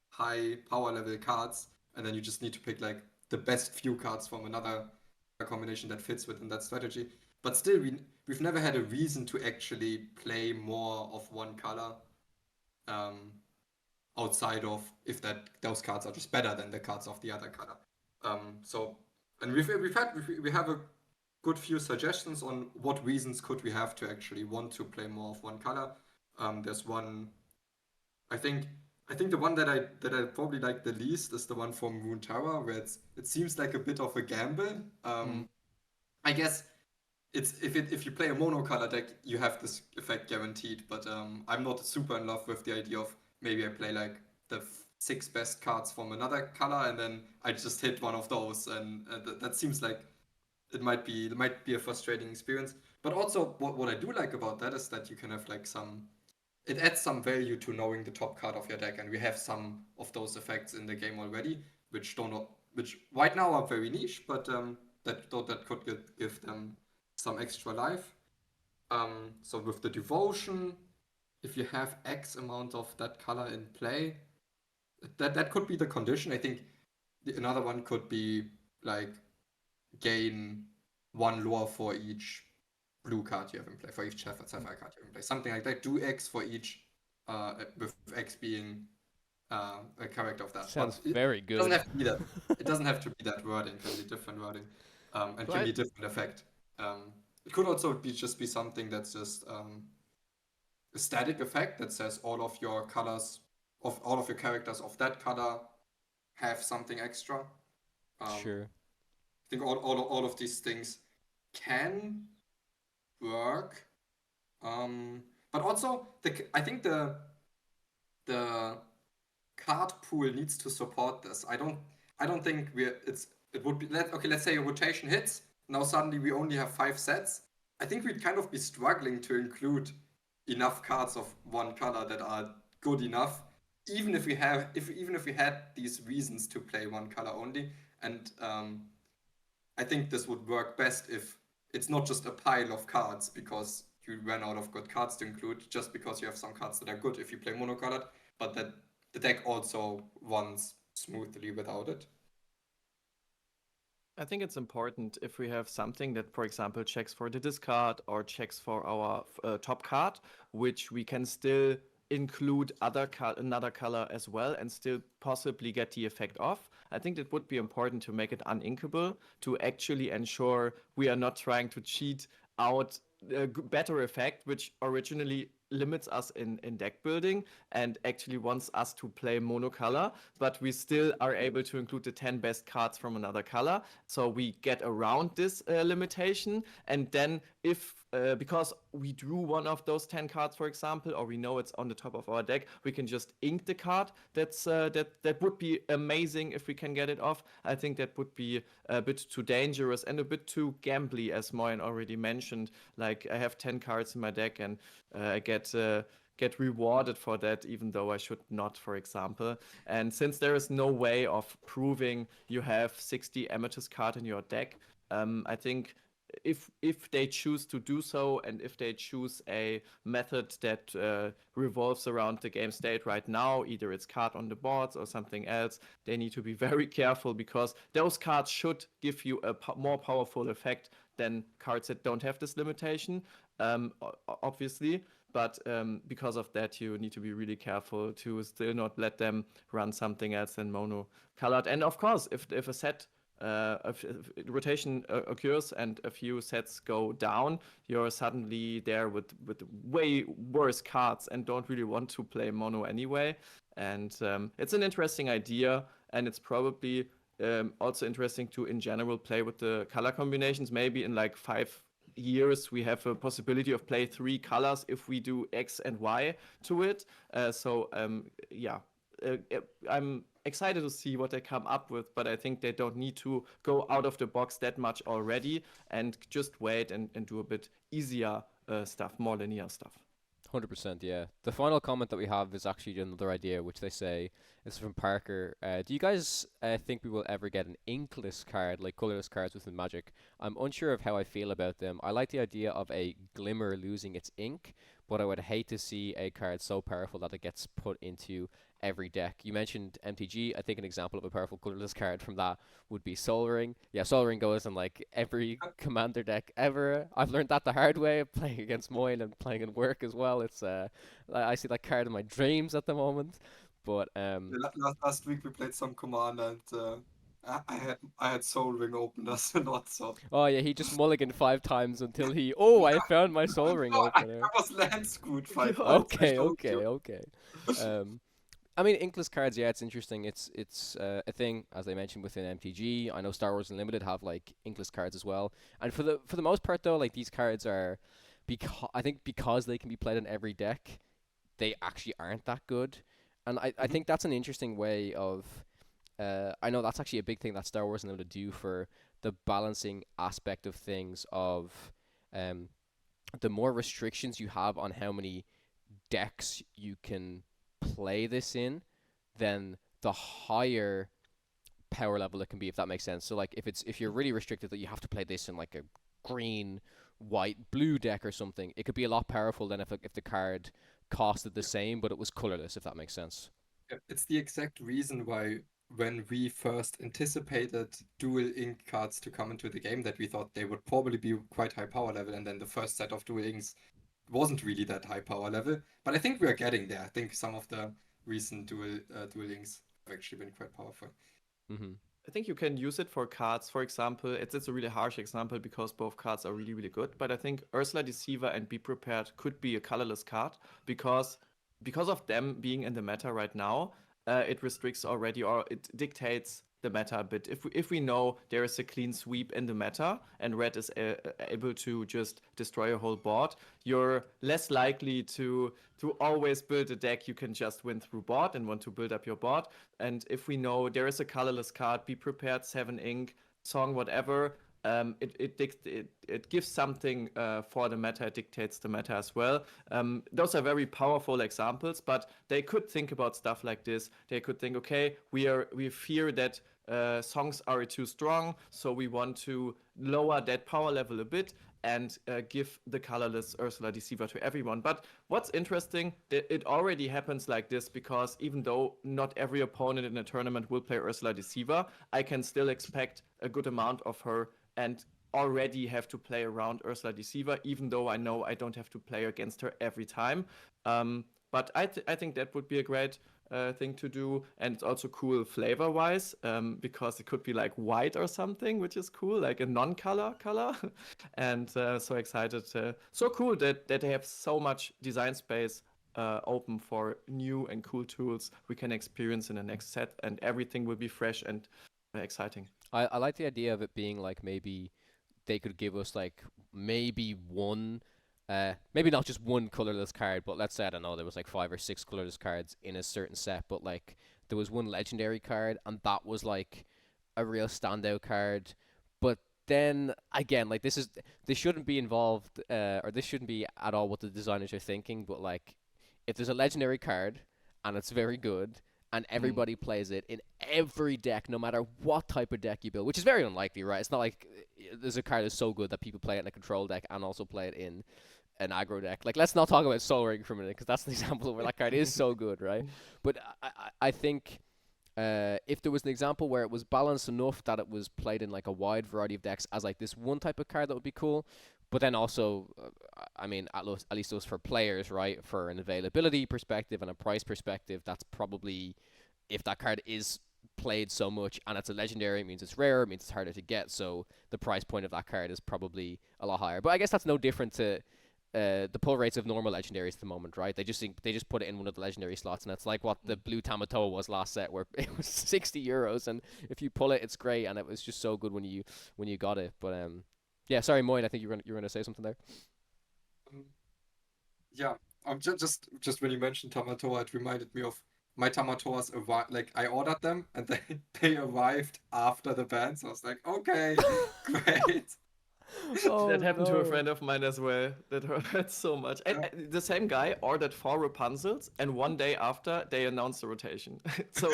high power level cards, and then you just need to pick like the best few cards from another combination that fits within that strategy. But still, we've never had a reason to actually play more of one color, outside of if those cards are just better than the cards of the other color. And we have a good few suggestions on what reasons could we have to actually want to play more of one color. There's one, I think the one that I probably like the least is the one from Runeterra, where it seems like a bit of a gamble. I guess it's if you play a monocolor deck, you have this effect guaranteed. But I'm not super in love with the idea of maybe I play like the 6 best cards from another color, and then I just hit one of those, and that seems like it might be a frustrating experience. But also, what I do like about that is that you can have like it adds some value to knowing the top card of your deck, and we have some of those effects in the game already, which right now are very niche, but that could give them some extra life. So with the Devotion, if you have X amount of that color in play, that could be the condition. I think another one could be like gain 1 lore for each blue card you have in play, for each Sapphire card you have in play. Something like that. Do X for each, with X being a character of that. Sounds very good. It doesn't have to be that. It doesn't have to be that wording. It can be different wording, and can be different effect. It could also be something that's just a static effect that says all of your colors of all of your characters of that color have something extra. Sure. I think all of these things can work, but also I think the card pool needs to support this. I don't think it would be let's say a rotation hits. Now suddenly we only have 5 sets. I think we'd kind of be struggling to include enough cards of one color that are good enough, even if we had these reasons to play one color only. And I think this would work best if it's not just a pile of cards because you ran out of good cards to include, just because you have some cards that are good if you play monocolored, but that the deck also runs smoothly without it. I think it's important if we have something that, for example, checks for the discard or checks for our top card, which we can still include another color as well and still possibly get the effect off. I think it would be important to make it uninkable to actually ensure we are not trying to cheat out a better effect, which originally limits us in deck building and actually wants us to play monocolor, but we still are able to include the 10 best cards from another color. So we get around this limitation. And then if because we drew one of those 10 cards, for example, or we know it's on the top of our deck, we can just ink the card. That would be amazing if we can get it off. I think that would be a bit too dangerous and a bit too gambly, as Moyen already mentioned. Like, I have 10 cards in my deck and I get rewarded for that, even though I should not, for example. And since there is no way of proving you have 60 Amethyst card in your deck, I think if they choose to do so, and if they choose a method that revolves around the game state right now, either it's card on the boards or something else, they need to be very careful, because those cards should give you a more powerful effect than cards that don't have this limitation, obviously. But because of that, you need to be really careful to still not let them run something else than mono colored. And of course, if a set if rotation occurs and a few sets go down, you're suddenly there with way worse cards and don't really want to play mono anyway. And it's an interesting idea, and it's probably also interesting to, in general, play with the color combinations. Maybe in like 5 years we have a possibility of play 3 colors if we do X and Y to it. I'm excited to see what they come up with, but I think they don't need to go out of the box that much already, and just wait and do a bit easier stuff, more linear stuff. 100%, yeah. The final comment that we have is actually another idea, which they say is from Parker. Do you guys think we will ever get an inkless card, like colorless cards within Magic? I'm unsure of how I feel about them. I like the idea of a Glimmer losing its ink, but I would hate to see a card so powerful that it gets put into every deck. You mentioned MTG. I think an example of a powerful colorless card from that would be Soul Ring. Yeah, Soul Ring goes in like every commander deck ever. I've learned that the hard way, playing against Moyen and playing in work as well. It's I see that card in my dreams at the moment. But Last week we played some Commander, and I had Soul Ring open as a lot, so. oh yeah, he just mulliganed 5 times until I found my Soul Ring No, I opener. was land screwed 5 times. Okay, I showed okay, you. okay. I mean, inkless cards, yeah, it's interesting. It's a thing, as I mentioned, within MTG. I know Star Wars Unlimited have like inkless cards as well. And for the most part, though, like these cards are, I think because they can be played in every deck, they actually aren't that good. And I think that's an interesting way of. I know that's actually a big thing that Star Wars Unlimited do for the balancing aspect of things. Of the more restrictions you have on how many decks you can play this in, then the higher power level it can be, if that makes sense. So like if you're really restricted that you have to play this in like a green, white, blue deck or something, it could be a lot powerful than if the card costed the same but it was colorless, if that makes sense. It's the exact reason why when we first anticipated dual ink cards to come into the game, that we thought they would probably be quite high power level, and then the first set of dual inks wasn't really that high power level. But I think we are getting there. I think some of the recent dual inks have actually been quite powerful. Mm-hmm. I think you can use it for cards. For example, it's a really harsh example because both cards are really, really good. But I think Ursula Deceiver and Be Prepared could be a colorless card because of them being in the meta right now. It restricts already, or it dictates the meta a bit. If we know there is a clean sweep in the meta and red is able to just destroy a whole board, you're less likely to always build a deck you can just win through board and want to build up your board. And if we know there is a colorless card, Be Prepared, 7 ink, song, whatever, it gives something for the meta. It dictates the meta as well. Those are very powerful examples, but they could think about stuff like this. They could think, okay, we fear that songs are too strong, so we want to lower that power level a bit and give the colorless Ursula Deceiver to everyone. But what's interesting, it already happens like this, because even though not every opponent in a tournament will play Ursula Deceiver, I can still expect a good amount of her and already have to play around Ursula Deceiver, even though I know I don't have to play against her every time. But I think that would be a great thing to do, and it's also cool flavor-wise, because it could be like white or something, which is cool, like a non-color color. And so excited, so cool that they have so much design space open for new and cool tools we can experience in the next set, and everything will be fresh and exciting. I like the idea of it being like maybe they could give us like maybe one, maybe not just one colorless card, but let's say, I don't know, there was like 5 or 6 colorless cards in a certain set, but like there was one legendary card and that was like a real standout card. But then again, like this shouldn't be involved, or this shouldn't be at all what the designers are thinking, but like if there's a legendary card and it's very good and everybody plays it in every deck, no matter what type of deck you build, which is very unlikely, right? It's not like there's a card that's so good that people play it in a control deck and also play it in an aggro deck. Like, let's not talk about Soul Ring for a minute, because that's an example where that card is so good, right? But I think if there was an example where it was balanced enough that it was played in like a wide variety of decks as like this one type of card, that would be cool. But then also, I mean, at least those for players, right? For an availability perspective and a price perspective, that's probably, if that card is played so much and it's a legendary, it means it's rare, it means it's harder to get. So the price point of that card is probably a lot higher. But I guess that's no different to the pull rates of normal legendaries at the moment, right? They just put it in one of the legendary slots, and it's like what the blue Tamatoa was last set, where it was €60, and if you pull it, it's great, and it was just so good when you got it. But yeah, sorry, Moyen, I think you were gonna say something there. Yeah, just when you mentioned Tamatoa, it reminded me of my Tamatoas. Like, I ordered them and they arrived after the ban, so I was like, okay, great. That happened to a friend of mine as well. That hurt so much. And the same guy ordered 4 Rapunzels, and one day after they announced the rotation. So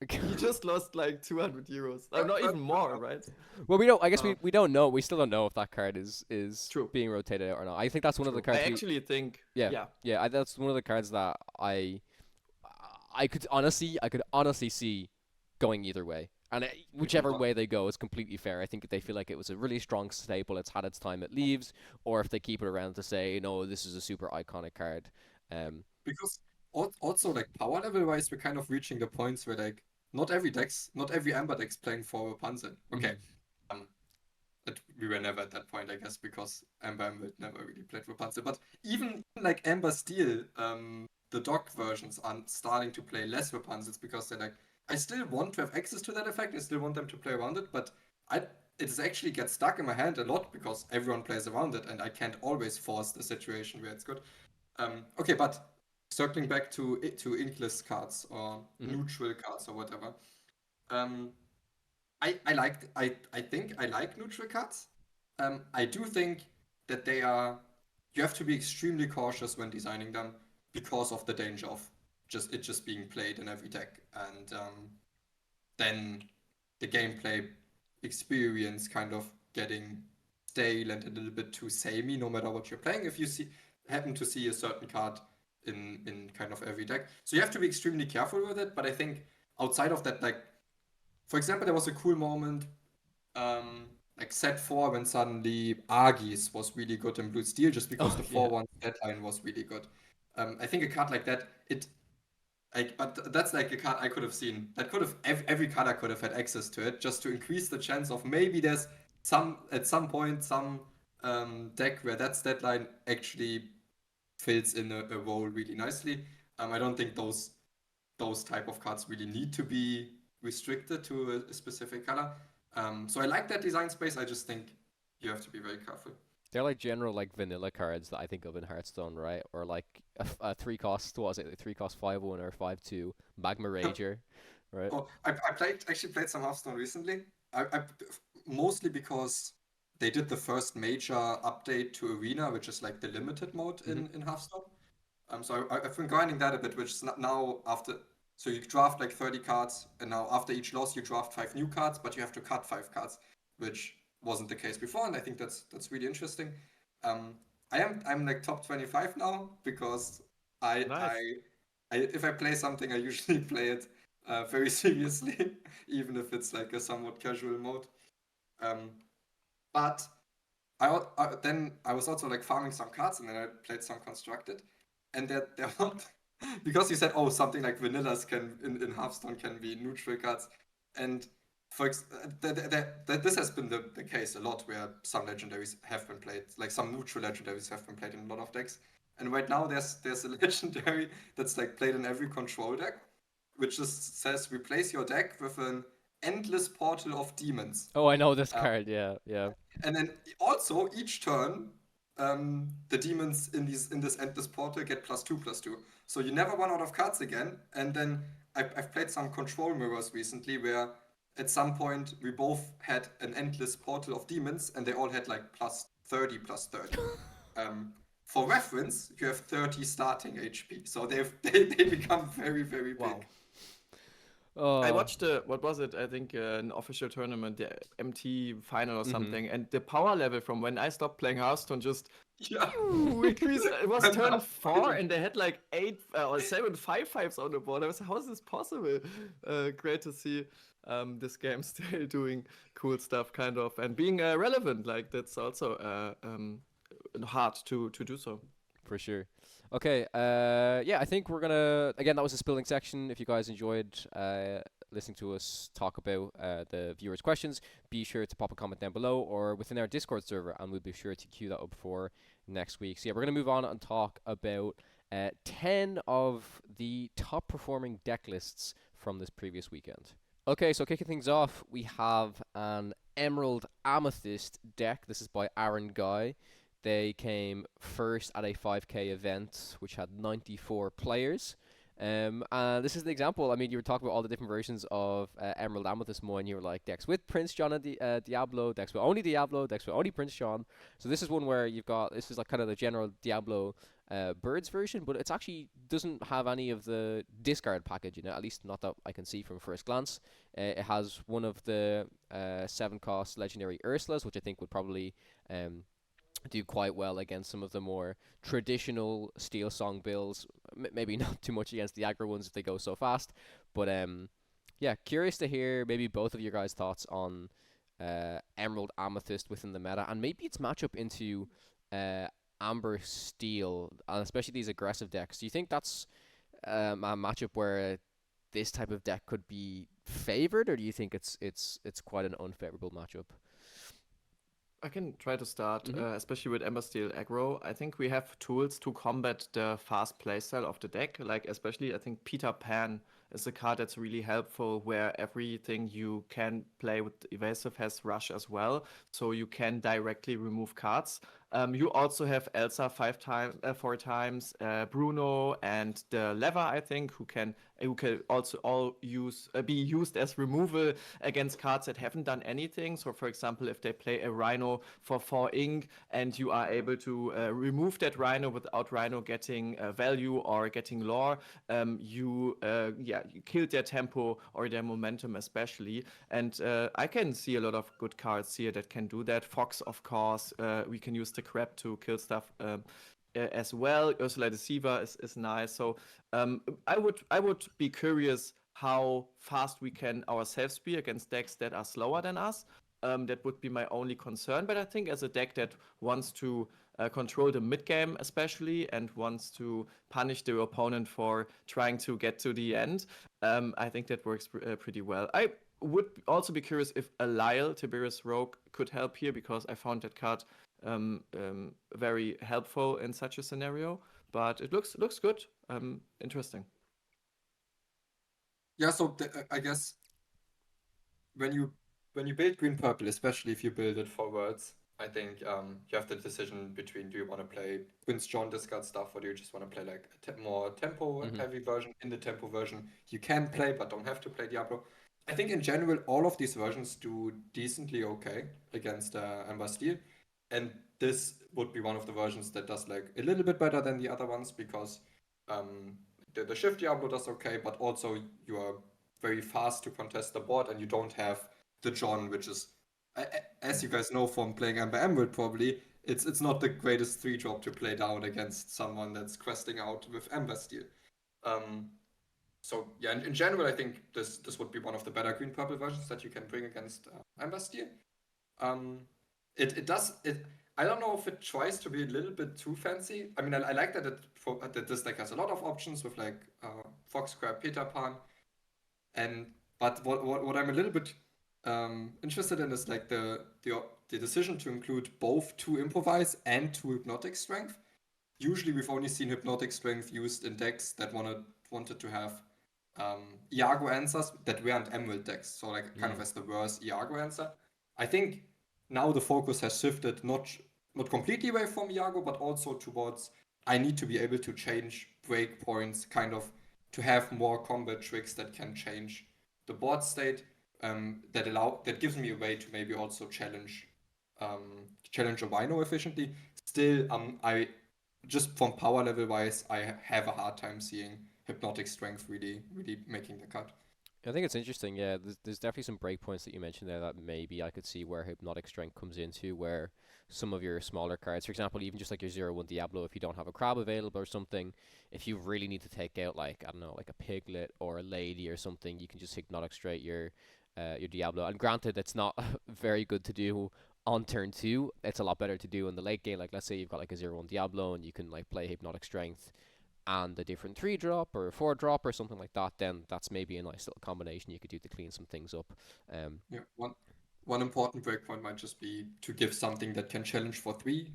he just lost like €200. Not even more, right? Well, we don't. I guess we don't know. We still don't know if that card is True. being rotated out or not. I think that's one of the cards. I actually think. Yeah. That's one of the cards that I could honestly see going either way. And whichever way they go is completely fair. I think if they feel like it was a really strong staple, it's had its time, it leaves, or if they keep it around to say, no, this is a super iconic card. Because also, like, power level wise, we're kind of reaching the points where, like, not every Amber deck's playing for Rapunzel. Okay. We were never at that point, I guess, because Amber Emerald never really played Rapunzel. But even like Amber Steel, the dog versions are starting to play less Rapunzels, because they're like, I still want to have access to that effect. I still want them to play around it, but it actually gets stuck in my hand a lot because everyone plays around it, and I can't always force the situation where it's good. Okay, but circling back to inkless cards or neutral cards or whatever. I think I like neutral cards. I do think that you have to be extremely cautious when designing them, because of the danger of just being played in every deck, and then the gameplay experience kind of getting stale and a little bit too samey no matter what you're playing, if you happen to see a certain card in kind of every deck. So you have to be extremely careful with it. But I think outside of that, like, for example, there was a cool moment like set 4 when suddenly Argis was really good in Blue Steel, just because the 4/1 deadline was really good. I think a card like that, but that's like a card I could have seen. That could have every card I could have had access to it, just to increase the chance of maybe there's at some point some deck where that deadline actually fills in a role really nicely. I don't think those type of cards really need to be restricted to a specific color. So I like that design space. I just think you have to be very careful. They're like general like vanilla cards that I think of in Hearthstone, right? Or like a 3-cost, what was it? 3-cost 5/1 or 5/2 Magma Rager, right? Oh, I actually played some Hearthstone recently. I mostly because they did the first major update to Arena, which is like the limited mode in Hearthstone. So I've been grinding that a bit, which is now after So you draft like 30 cards, and now after each loss, you draft 5 new cards, but you have to cut 5 cards, which wasn't the case before, and I think that's really interesting. Um, I'm like top 25 now because I Nice. I, I if I play something, I usually play it very seriously, even if it's like a somewhat casual mode. Um, but then I was also like farming some cards, and then I played some constructed, and there because you said, oh, something like vanillas can in Hearthstone can be neutral cards, and this has been the case a lot where some legendaries have been played, like some neutral legendaries have been played in a lot of decks, and right now there's a legendary that's like played in every control deck, which just says replace your deck with an endless portal of demons. Oh, I know this card. Yeah, yeah. And then also each turn, the demons in this endless portal get +2/+2. So you never run out of cards again. And then I've played some control mirrors recently where at some point we both had an endless portal of demons, and they all had like +30/+30. For reference, you have 30 starting HP, so they become very, very big. Wow. Oh. I watched what was it? I think an official tournament, the MT final or something, and the power level from when I stopped playing Hearthstone just increased. It was turn 4, and they had like 8 or 7 5/5s on the board. I was like, how is this possible? Great to see this game still doing cool stuff, kind of, and being relevant. Like that's also hard to do so. For sure. Okay, yeah, I think we're gonna again. That was a spilling section. If you guys enjoyed listening to us talk about the viewers' questions, be sure to pop a comment down below or within our Discord server, and we'll be sure to queue that up for next week. So yeah, we're gonna move on and talk about 10 of the top performing deck lists from this previous weekend. Okay, so kicking things off, we have an Emerald Amethyst deck. This is by Aaron Guy. They came first at a 5K event, which had 94 players. And this is the example. I mean, you were talking about all the different versions of Emerald Amethyst Moyen. You were like, decks with Prince John and Diablo, decks with only Diablo, decks with only Prince John. So this is one where you've got, this is like kind of the general Diablo Birds version, but it's actually doesn't have any of the discard package, you know, at least not that I can see from first glance. It has one of the 7-cost legendary Ursulas, which I think would probably do quite well against some of the more traditional Steel Song builds. Maybe not too much against the aggro ones if they go so fast. But yeah, curious to hear maybe both of your guys' thoughts on Emerald Amethyst within the meta, and maybe its matchup into Amber Steel, and especially these aggressive decks. Do you think that's a matchup where this type of deck could be favored, or do you think it's quite an unfavorable matchup? I can try to start, especially with Ember Steel aggro. I think we have tools to combat the fast playstyle of the deck. Like, especially, I think Peter Pan is a card that's really helpful, where everything you can play with evasive has rush as well, so you can directly remove cards. You also have Elsa 4 times, Bruno, and the Lever, I think, who can also all be used as removal against cards that haven't done anything. So, for example, if they play a Rhino for 4 ink, and you are able to remove that Rhino without Rhino getting value or getting lore, you kill their tempo or their momentum especially. And I can see a lot of good cards here that can do that. Fox, of course, we can use the Crab to kill stuff as well. Ursula Deceiver is nice. So I would be curious how fast we can ourselves be against decks that are slower than us. That would be my only concern. But I think as a deck that wants to control the mid game especially, and wants to punish the opponent for trying to get to the end, I think that works pretty well. I would also be curious if a Lyle Tiberius Rogue could help here, because I found that card very helpful in such a scenario. But it looks good. Interesting. Yeah, so I guess when you build green purple, especially if you build it forwards, I think you have the decision between, do you want to play Prince John discard stuff, or do you just want to play like a more tempo heavy version? In the tempo version, you can play but don't have to play Diablo. I think in general all of these versions do decently okay against Ember Steel, and this would be one of the versions that does like a little bit better than the other ones, because the shift Diablo does okay, but also you are very fast to contest the board, and you don't have the John, which is, as you guys know from playing Amber Emerald, probably it's not the greatest 3-drop to play down against someone that's questing out with Ember Steel. So yeah, in general, I think this would be one of the better green purple versions that you can bring against Ember Steel. It does it. I don't know if it tries to be a little bit too fancy. I mean, I like that that this deck has a lot of options with like Fox Crab, Peter Pan, but what I'm a little bit interested in is like the decision to include both 2 improvise and 2 hypnotic strength. Usually, we've only seen hypnotic strength used in decks that wanted to have Iago answers that weren't Emerald decks, so like kind of as the worst Iago answer. I think now the focus has shifted not completely away from Iago, but also towards I need to be able to change breakpoints, kind of to have more combat tricks that can change the board state. That gives me a way to maybe also challenge a Wino efficiently. Still, I just from power level wise, I have a hard time seeing hypnotic strength really making the cut. I think it's interesting. Yeah, there's definitely some breakpoints that you mentioned there that maybe I could see where hypnotic strength comes into, where some of your smaller cards, for example, even just like your 0/1 Diablo, if you don't have a crab available or something, if you really need to take out like I don't know, like a piglet or a lady or something, you can just hypnotic straight your Diablo. And granted, it's not very good to do on turn 2. It's a lot better to do in the late game. Like let's say you've got like a 0/1 Diablo and you can like play hypnotic strength and a different 3-drop or a 4-drop or something like that, then that's maybe a nice little combination you could do to clean some things up. Yeah, one important breakpoint might just be to give something that can challenge for 3,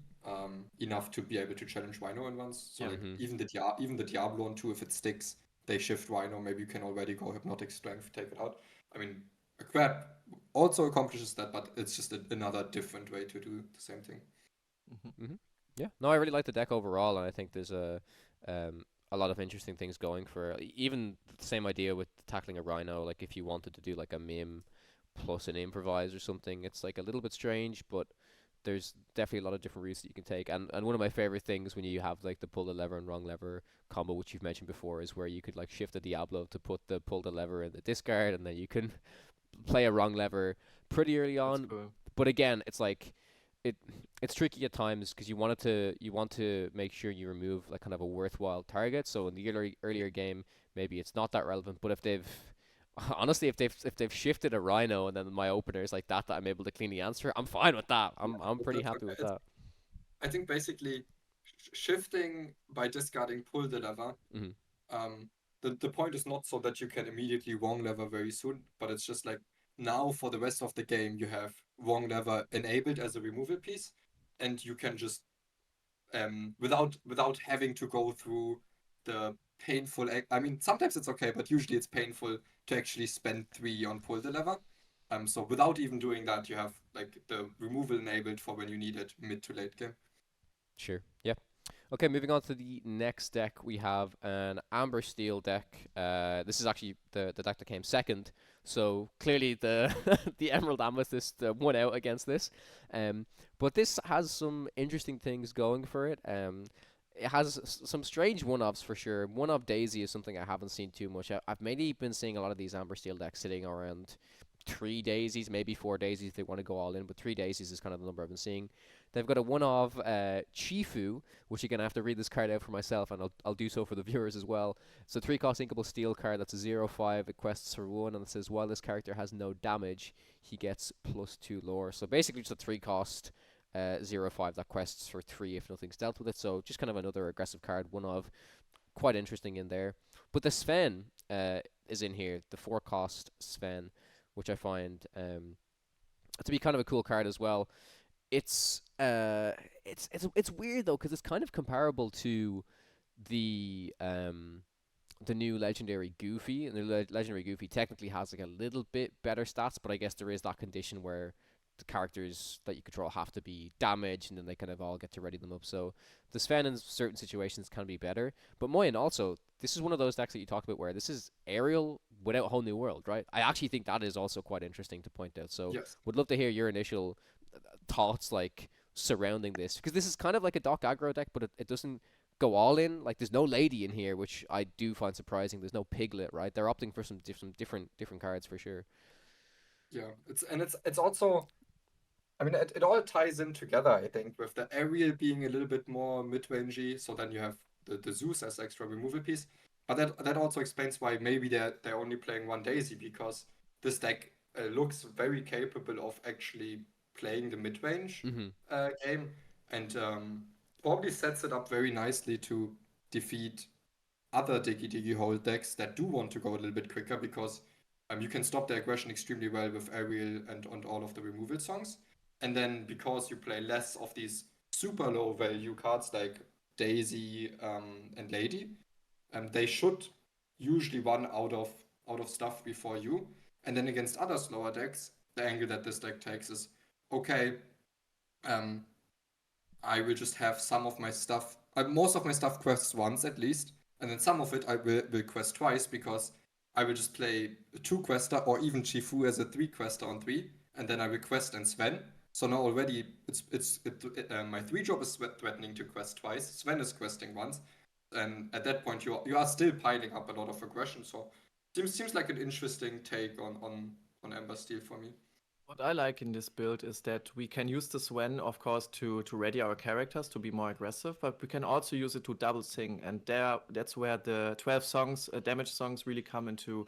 enough to be able to challenge Rhino in once. So like even the Diablo on 2, if it sticks, they shift Rhino. Maybe you can already go hypnotic strength, take it out. I mean, a crab also accomplishes that, but it's just another different way to do the same thing. Yeah, no, I really like the deck overall, and I think there's a lot of interesting things going for even the same idea with tackling a Rhino. Like if you wanted to do like a mim plus an improvise or something, it's like a little bit strange, but there's definitely a lot of different routes that you can take. And one of my favorite things when you have like the pull the lever and wrong lever combo, which you've mentioned before, is where you could like shift a Diablo to put the pull the lever in the discard, and then you can play a wrong lever pretty early on. Cool. But again, it's like it's tricky at times because you want to make sure you remove like kind of a worthwhile target. So in the earlier game, maybe it's not that relevant. But if they've honestly, if they've shifted a Rhino and then my opener is like that I'm able to clean the answer, I'm fine with that. I'm pretty happy with that. I think basically shifting by discarding pull the lever. The point is not so that you can immediately wrong lever very soon, but it's just like now for the rest of the game you have wrong lever enabled as a removal piece, and you can just without having to go through the painful. I mean, sometimes it's okay, but usually it's painful to actually spend 3 on pull the lever. So without even doing that, you have like the removal enabled for when you need it mid to late game. Sure. Yeah. Okay, moving on to the next deck, we have an Amber Steel deck. This is actually the deck that came second, so clearly the the Emerald Amethyst won out against this. But this has some interesting things going for it. It has some strange one-offs for sure. One-off Daisy is something I haven't seen too much. I've mainly been seeing a lot of these Amber Steel decks sitting around 3 daisies, maybe 4 daisies if they want to go all in, but 3 daisies is kind of the number I've been seeing. They've got a one-of Chifu, which again I have to read this card out for myself, and I'll do so for the viewers as well. It's a 3-cost Inkable Steel card that's a 0/5. It quests for 1, and it says while this character has no damage, he gets +2 lore. So basically just a 3-cost 0/5 that quests for 3 if nothing's dealt with it. So just kind of another aggressive card, one of. Quite interesting in there. But the Sven is in here, the 4-cost Sven, which I find to be kind of a cool card as well. It's weird though because it's kind of comparable to the new legendary Goofy, and the legendary Goofy technically has like a little bit better stats, but I guess there is that condition where the characters that you control have to be damaged, and then they kind of all get to ready them up. So the Sven in certain situations can be better. But Moyen also, this is one of those decks that you talked about where this is aerial without a whole new world, right? I actually think that is also quite interesting to point out. So yes. Would love to hear your initial thoughts like surrounding this, because this is kind of like a Doc aggro deck, but it doesn't go all in. Like there's no lady in here, which I do find surprising. There's no piglet, right? They're opting for some different cards for sure. Yeah, it's also, I mean, it all ties in together, I think, with the Ariel being a little bit more mid-rangey, so then you have the Zeus as extra removal piece. But that also explains why maybe they're only playing one Daisy, because this deck looks very capable of actually playing the mid-range game, and probably sets it up very nicely to defeat other Diggy Diggy Hole decks that do want to go a little bit quicker, because you can stop the aggression extremely well with Ariel and all of the removal songs. And then because you play less of these super low value cards like Daisy and Lady, they should usually run out of stuff before you. And then against other slower decks, the angle that this deck takes is, okay, I will just have some of my stuff, most of my stuff quests once at least, and then some of it I will quest twice, because I will just play a 2-quester or even Chifu as a 3-quester on 3, and then I will quest and Sven. So now already my 3-drop is threatening to quest twice, Sven is questing once, and at that point you are still piling up a lot of aggression. So seems like an interesting take on Ember Steel for me. What I like in this build is that we can use the Sven, of course, to ready our characters to be more aggressive, but we can also use it to double sing, and that's where the 12 songs, damage songs, really come into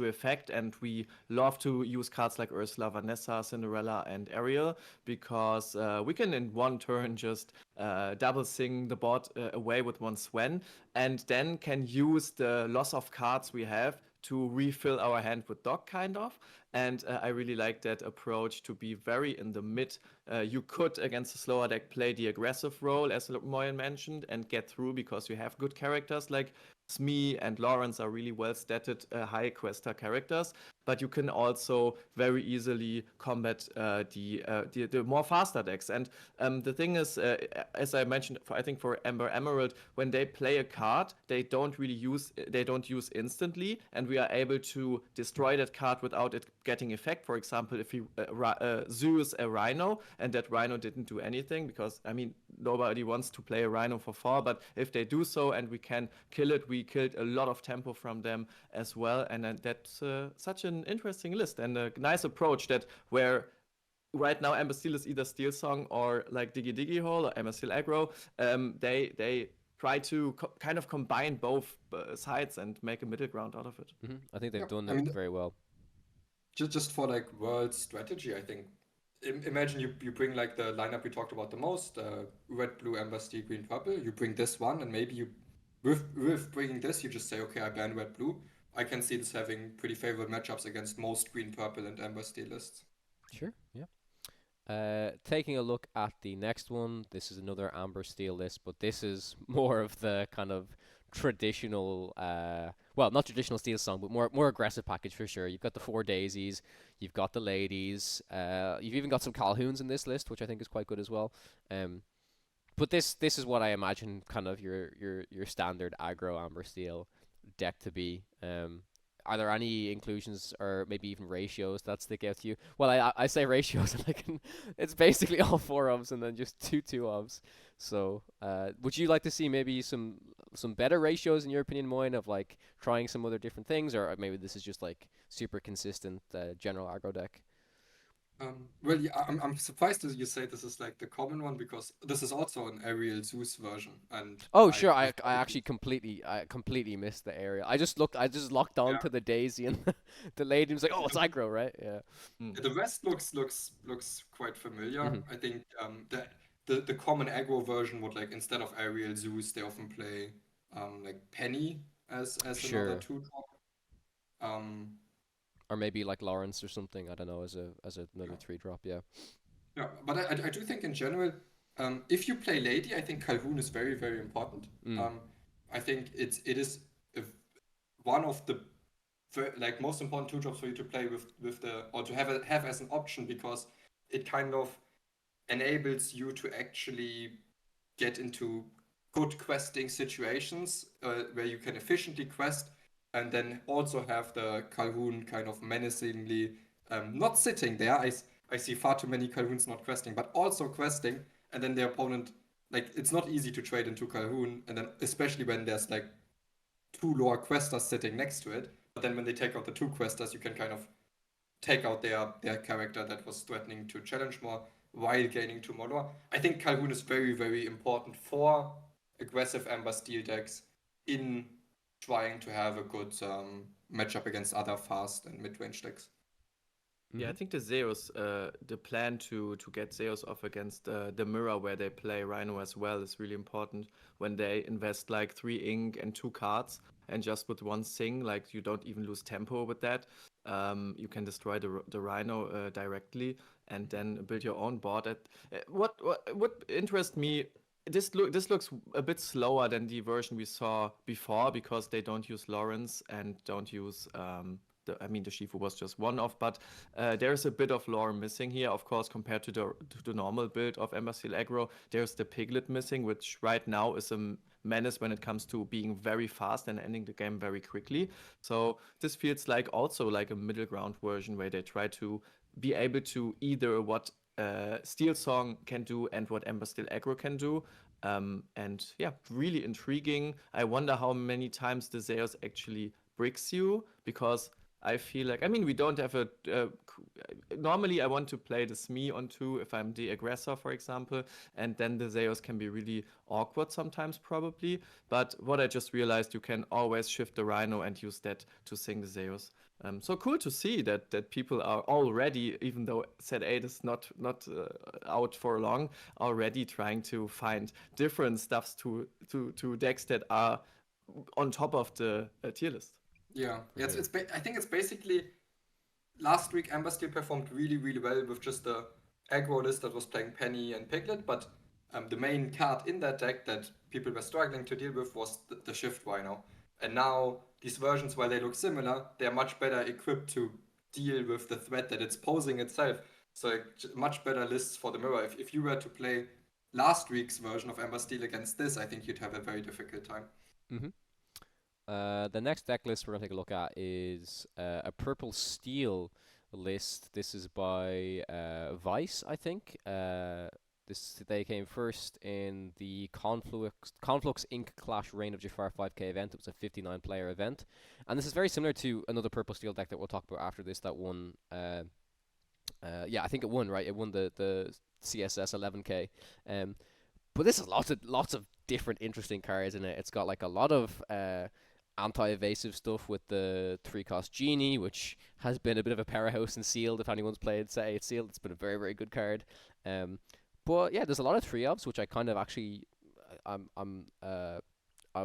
effect. And we love to use cards like Ursula, Vanessa, Cinderella, and Ariel, because we can in one turn just double sing the board away with one Sven, and then can use the loss of cards we have to refill our hand with Doc, kind of. And I really like that approach to be very in the mid. You could, against a slower deck, play the aggressive role, as Moyen mentioned, and get through, because you have good characters like Smee and Lawrence are really well statted high quester characters. But you can also very easily combat the more faster decks. And the thing is, as I mentioned, I think for Ember Emerald, when they play a card, they don't use instantly, and we are able to destroy that card without it getting effect. For example, if you Zeus a Rhino, and that Rhino didn't do anything, because I mean nobody wants to play a Rhino for 4, but if they do so and we can kill it, we killed a lot of tempo from them as well. And that's such an interesting list and a nice approach, that where right now Ember Steel is either Steel Song or like Diggy Diggy Hole or Ember Steel Aggro. They try to kind of combine both sides and make a middle ground out of it. I think they've done that very well. Just for like world strategy, I think. Imagine you bring like the lineup we talked about the most: red, blue, amber, steel, green, purple. You bring this one, and maybe you, with bringing this, you just say, okay, I ban red, blue. I can see this having pretty favorable matchups against most green, purple, and amber steel lists. Sure, yeah. Taking a look at the next one, this is another amber steel list, but this is more of the kind of traditional, well, not traditional Steel Song, but more aggressive package for sure. You've got the 4 daisies, you've got the ladies, you've even got some Calhouns in this list, which I think is quite good as well. But this is what I imagine kind of your standard aggro Amber Steel deck to be. Are there any inclusions or maybe even ratios that stick out to you? Well, I say ratios, and it's basically all 4 ofs and then just 2 ofs. So, would you like to see maybe some better ratios in your opinion, Moyen, of like trying some other different things, or maybe this is just like super consistent general aggro deck? Well, yeah, I'm surprised that you say this is like the common one, because this is also an Ariel Zeus version. And sure, I actually completely missed the area. I just locked on to the daisy and the lady was like, oh, it's aggro, right? Yeah. The rest looks quite familiar. I think the common aggro version would, like, instead of Ariel Zeus, they often play like Penny as another 2-drop. Or maybe like Lawrence or something. I don't know, as another 3-drop. Yeah. Yeah, but I do think in general, if you play Lady, I think Calhoun is very, very important. I think it is one of the like most important 2-drops for you to play with the, or to have as an option, because it kind of enables you to actually get into good questing situations where you can efficiently quest, and then also have the Calhoun kind of menacingly not sitting there. I see far too many Calhouns not questing, but also questing, and then the opponent like it's not easy to trade into Calhoun, and then especially when there's like 2 lore questers sitting next to it. But then when they take out the 2 questers, you can kind of take out their character that was threatening to challenge more while gaining 2 more lore. I think Calhoun is very, very important for aggressive Ember Steel decks in trying to have a good matchup against other fast and mid-range decks. Yeah, I think the Zeus, the plan to get Zeus off against the mirror where they play Rhino as well is really important. When they invest like 3 ink and 2 cards, and just with one thing, like you don't even lose tempo with that. You can destroy the Rhino directly, and then build your own board. What would interest me? This looks a bit slower than the version we saw before, because they don't use Lawrence and don't use the Shifu was just one off, but there's a bit of lore missing here, of course, compared to the normal build of Ember Steel aggro. There's the Piglet missing, which right now is a menace when it comes to being very fast and ending the game very quickly. So this feels like also like a middle ground version where they try to be able to either what Steel Song can do and what Ember Steel aggro can do. And yeah, really intriguing. I wonder how many times the Zeus actually bricks you, because I feel like, we don't have normally I want to play the Smee on 2 if I'm the aggressor, for example, and then the Zeus can be really awkward sometimes, probably. But what I just realized, you can always shift the Rhino and use that to sing the Zeus. So cool to see that people are already, even though set 8 is not out for long, already trying to find different stuffs to decks that are on top of the tier list. Yeah, I think it's basically last week Ember Steel performed really, really well with just the aggro list that was playing Penny and Piglet, but the main card in that deck that people were struggling to deal with was the Shift Rhino. And now these versions, while they look similar, they're much better equipped to deal with the threat that it's posing itself. So much better lists for the mirror. If you were to play last week's version of Ember Steel against this, I think you'd have a very difficult time. The next deck list we're going to take a look at is a purple steel list. This is by Vice, I think. They came first in the Conflux Ink Clash Reign of Jafar 5k event. It was a 59-player event. And this is very similar to another purple steel deck that we'll talk about after this that won. I think it won, right? It won the CSS 11k. But this has lots of different interesting cards in it. It's got like a lot of anti-evasive stuff with the 3-cost Genie, which has been a bit of a powerhouse in Sealed. If anyone's played Set 8 Sealed, it's been a very, very good card. But yeah, there's a lot of 3-ofs, which I kind of actually I'm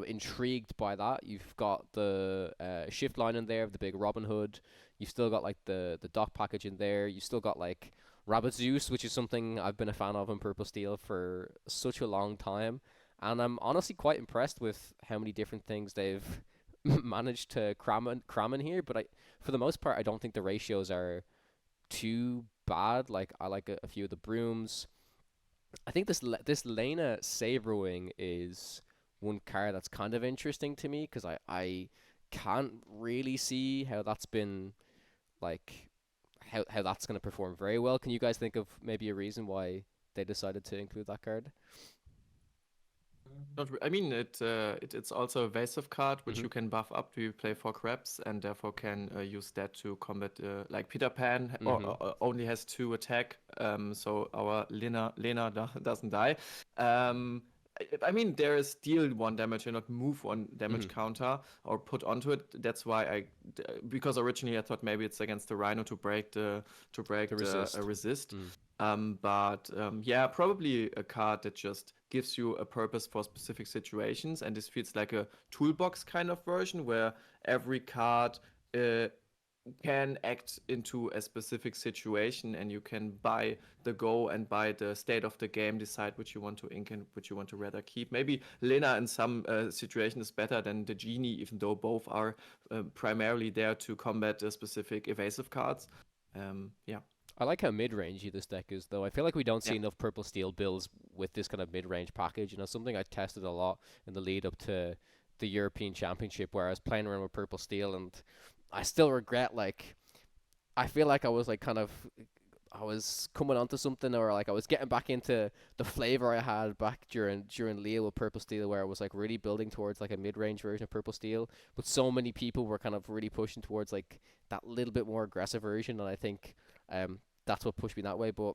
intrigued by that. You've got the shift line in there of the big Robin Hood. You've still got like the dock package in there. You still got like Rabbit Zeus, which is something I've been a fan of in Purple Steel for such a long time. And I'm honestly quite impressed with how many different things they've managed to cram in here. But for the most part, I don't think the ratios are too bad. Like, I like a few of the brooms. I think this Lena Saberwing is one card that's kind of interesting to me, because I can't really see how that's been, like, how that's going to perform very well. Can you guys think of maybe a reason why they decided to include that card? It's also a evasive card, which you can buff up to play 4 crabs, and therefore can use that to combat, like Peter Pan only has 2 attack, so our Lena doesn't die. There is deal 1 damage and not move 1 damage counter or put onto it. That's why because originally I thought maybe it's against the Rhino to break the resist. Probably a card that just gives you a purpose for specific situations, and this feels like a toolbox kind of version where every card can act into a specific situation, and you can buy the go and by the state of the game decide which you want to ink and which you want to rather keep. Maybe Lena in some situations is better than the Genie, even though both are primarily there to combat specific evasive cards. I like how mid-rangey this deck is, though. I feel like we don't see enough Purple Steel builds with this kind of mid-range package. Something I tested a lot in the lead up to the European Championship, where I was playing around with Purple Steel, and I still regret, like, I feel like I was, like, kind of I was coming onto something, or like I was getting back into the flavor I had back during Leo with Purple Steel, where I was like really building towards like a mid-range version of Purple Steel. But so many people were kind of really pushing towards like that little bit more aggressive version, and I think that's what pushed me that way. But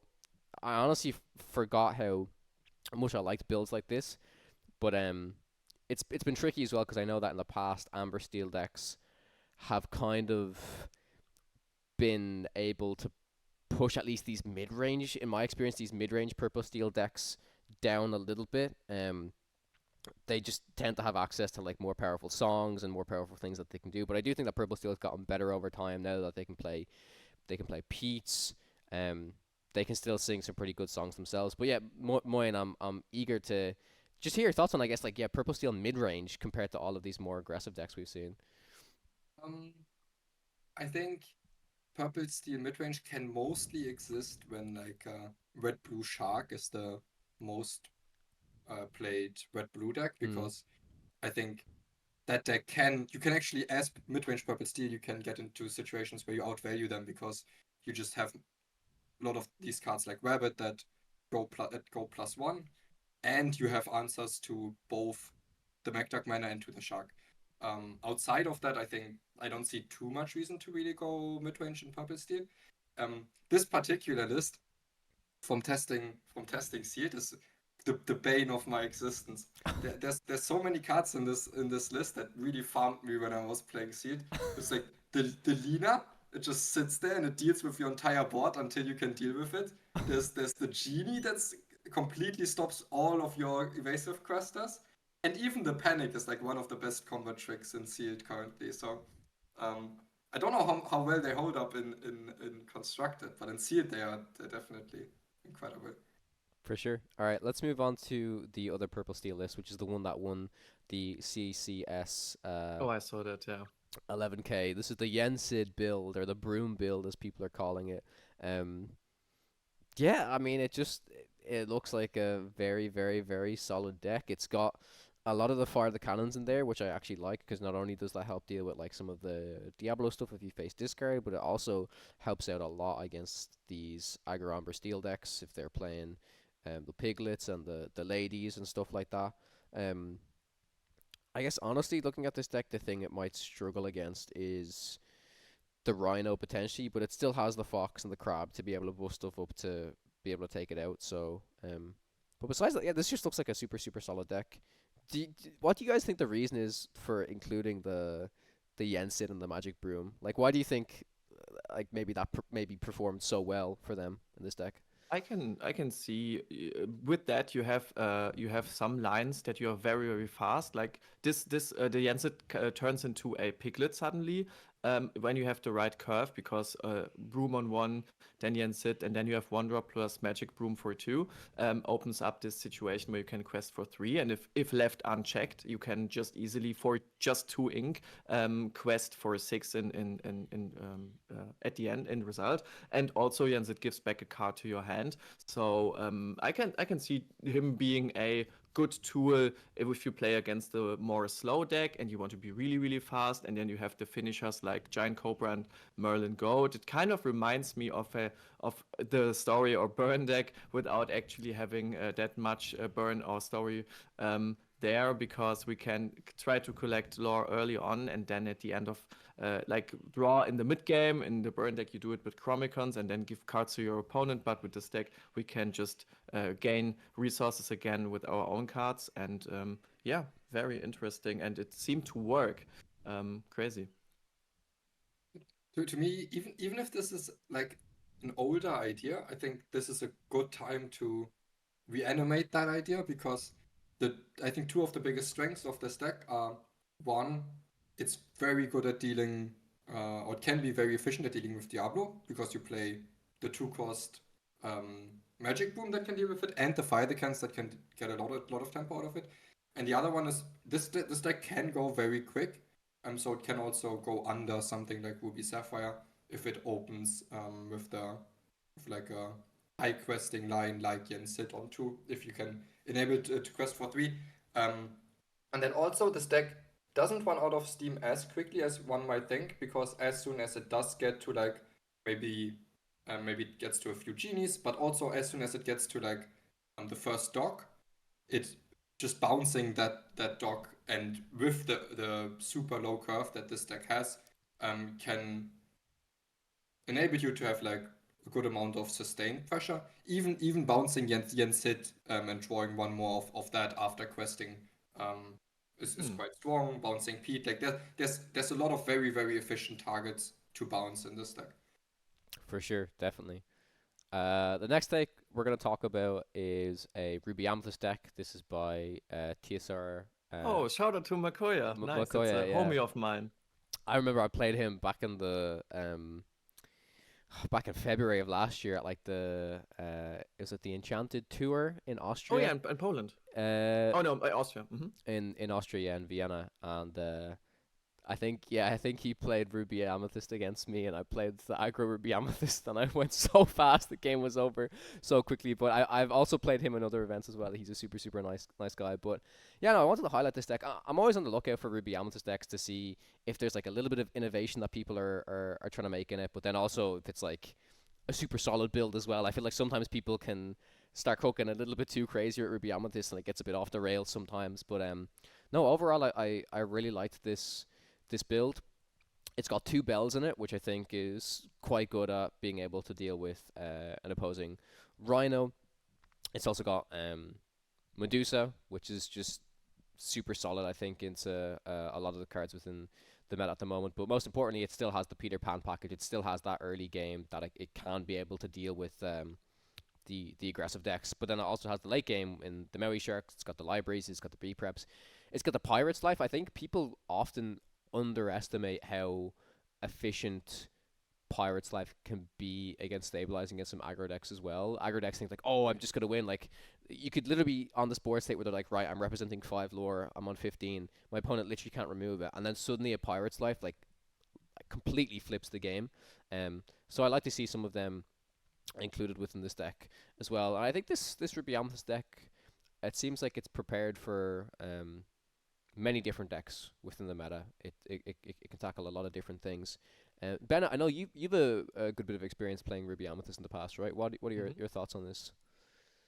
I honestly forgot how much I liked builds like this. But it's been tricky as well because I know that in the past Amber Steel decks have kind of been able to push at least these mid range, in my experience, these mid range Purple Steel decks down a little bit. They just tend to have access to like more powerful songs and more powerful things that they can do. But I do think that Purple Steel has gotten better over time now that they can play Pete's. Um, they can still sing some pretty good songs themselves. But yeah, Moyen, I'm eager to just hear your thoughts on, I guess, like, yeah, Purple Steel mid range compared to all of these more aggressive decks we've seen. Um, I think Purple Steel midrange can mostly exist when like Red Blue Shark is the most played Red Blue deck, because I think that deck you can actually, as mid-range Purple Steel, you can get into situations where you outvalue them because you just have a lot of these cards like Rabbit that go +1, and you have answers to both the Magdark mana and to the Shark. Outside of that, I think I don't see too much reason to really go mid-range in Purple Steel. This particular list from testing Sealed is the bane of my existence. There's so many cards in this list that really farmed me when I was playing Sealed. It's like the Lina, it just sits there and it deals with your entire board until you can deal with it. There's the Genie that's completely stops all of your evasive questers. And even the Panic is like one of the best combat tricks in Sealed currently. So I don't know how well they hold up in Constructed, but in Sealed they're definitely incredible. For sure. All right, let's move on to the other Purple Steel list, which is the one that won the CCS Oh, I saw that, yeah. 11K. This is the Yensid build, or the Broom build, as people are calling it. Um, yeah, I mean, it looks like a very, very, very solid deck. It's got a lot of the Fire the Cannons in there, which I actually like, because not only does that help deal with like some of the Diablo stuff if you face discard, but it also helps out a lot against these Aggro Amber Steel decks if they're playing the Piglets and the Ladies and stuff like that. Um, I guess honestly, looking at this deck, the thing it might struggle against is the Rhino potentially, but it still has the Fox and the Crab to be able to bust stuff up to be able to take it out. So, but besides that, yeah, this just looks like a super super solid deck. What do you guys think the reason is for including the Yensid and the Magic Broom? Like, why do you think like maybe that maybe performed so well for them in this deck? I can see with that you have some lines that you are very very fast. Like this the Yensid turns into a Piglet suddenly when you have the right curve, because Broom on one, then Yensid, and then you have one drop plus Magic Broom for two, opens up this situation where you can quest for three, and if left unchecked, you can just easily for just 2 ink quest for six at the end result, and also Yensid gives back a card to your hand. So I can see him being a good tool if you play against a more slow deck and you want to be really really fast, and then you have the finishers like Giant Cobra and Merlin Goat. It kind of reminds me of the story or burn deck without actually having that much burn or story there, because we can try to collect lore early on, and then at the end of like draw in the mid game. In the burn deck you do it with Chromicons and then give cards to your opponent, but with this deck we can just gain resources again with our own cards, and yeah, very interesting, and it seemed to work. Crazy. To me, even if this is like an older idea, I think this is a good time to reanimate that idea, because I think two of the biggest strengths of this deck are, one, it's very good at dealing, or it can be very efficient at dealing with Diablo, because you play the two-cost Magic Boom that can deal with it, and the Fire the Cans that can get a lot of tempo out of it. And the other one is this deck can go very quick, so it can also go under something like Ruby Sapphire if it opens with like a high questing line like Yensid on 2, if you can enable it to quest for 3. And then also this deck doesn't run out of steam as quickly as one might think, because as soon as it does get to like maybe maybe it gets to a few genies, but also as soon as it gets to like the first dock, it just bouncing that dock, and with the super low curve that this deck has, can enable you to have like a good amount of sustained pressure. Even bouncing Jens hit and drawing one more of that after questing is quite strong. Bouncing Pete, like there's a lot of very, very efficient targets to bounce in this deck. For sure, definitely. The next deck we're going to talk about is a Ruby Amethyst deck. This is by TSR. Oh, shout out to Makoya. Nice. It's a Makoya, yeah. homie of mine. I remember I played him back in the back in February of last year at like the is it the Enchanted Tour in Austria? Oh yeah, in Poland. Oh no, Austria. In Austria, yeah, in Vienna, and I think he played Ruby Amethyst against me, and I played the aggro Ruby Amethyst, and I went so fast the game was over so quickly. But I've also played him in other events as well. He's a super nice guy. But yeah, no, I wanted to highlight this deck. I'm always on the lookout for Ruby Amethyst decks to see if there's like a little bit of innovation that people are trying to make in it, but then also if it's like a super solid build as well. I feel like sometimes people can start cooking a little bit too crazy at Ruby Amethyst, and it gets a bit off the rails sometimes. But no, overall I really liked this build. It's got 2 bells in it, which I think is quite good at being able to deal with an opposing Rhino. It's also got Medusa, which is just super solid, I think, into a lot of the cards within the meta at the moment. But most importantly, it still has the Peter Pan package. It still has that early game that it can be able to deal with the aggressive decks. But then it also has the late game in the Maui Sharks. It's got the libraries. It's got the B-Preps. It's got the Pirate's Life. I think people often underestimate how efficient Pirate's Life can be against stabilizing against some aggro decks as well. Aggro decks think like, oh, I'm just gonna win. Like, you could literally be on this board state where they're like, right, I'm representing 5 lore, I'm on 15, my opponent literally can't remove it, and then suddenly a Pirate's Life like completely flips the game. So I like to see some of them included within this deck as well. And I think this Ruby Amethyst deck, it seems like it's prepared for many different decks within the meta. It can tackle a lot of different things. Bennet, I know you've a good bit of experience playing Ruby Amethyst in the past, right? What are your thoughts on this?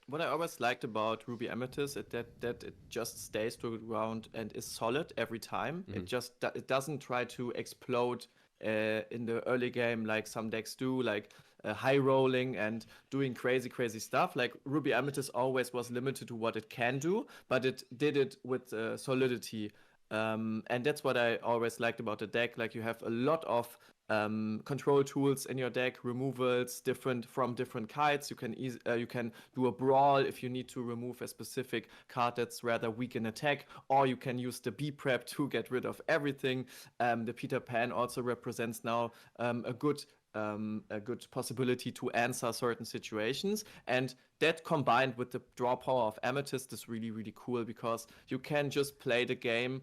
What I always liked about Ruby Amethyst is that it just stays to the ground and is solid every time. It doesn't try to explode in the early game like some decks do, like high rolling and doing crazy stuff. Like Ruby Amethyst always was limited to what it can do, but it did it with solidity. And that's what I always liked about the deck. Like you have a lot of control tools in your deck, removals from different cards. You can do a brawl if you need to remove a specific card that's rather weak in attack, or you can use the B prep to get rid of everything. The Peter Pan also represents now a good possibility to answer certain situations, and that combined with the draw power of Amethyst is really cool, because you can just play the game,